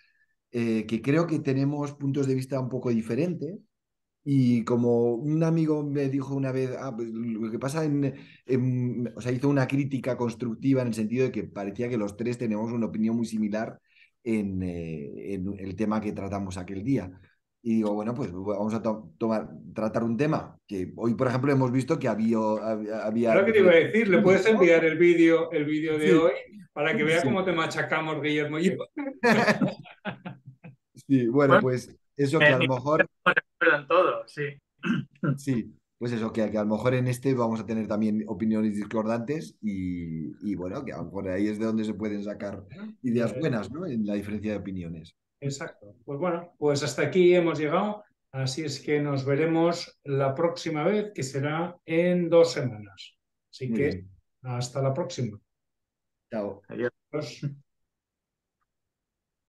que creo que tenemos puntos de vista un poco diferentes. Y como un amigo me dijo una vez, pues lo que pasa o sea, hizo una crítica constructiva en el sentido de que parecía que los tres tenemos una opinión muy similar en el tema que tratamos aquel día. Y digo, bueno, pues vamos a tratar un tema que hoy, por ejemplo, hemos visto que había Ahora que te iba a diferentes decir, le opiniones, puedes ¿no? enviar el vídeo de Sí, hoy para que vea cómo sí. te machacamos, Guillermo y yo. Sí, bueno, Bueno, pues eso que a lo ni mejor. siquiera se acuerdan todo, sí. Sí, pues eso, que a lo mejor en este vamos a tener también opiniones discordantes y bueno, que a lo mejor ahí es de donde se pueden sacar ideas buenas, ¿no? En la diferencia de opiniones. Exacto. Pues bueno, pues hasta aquí hemos llegado. Así es que nos veremos la próxima vez, que será en 2 semanas. Así Muy que bien. hasta la próxima. Chao. Adiós. Adiós.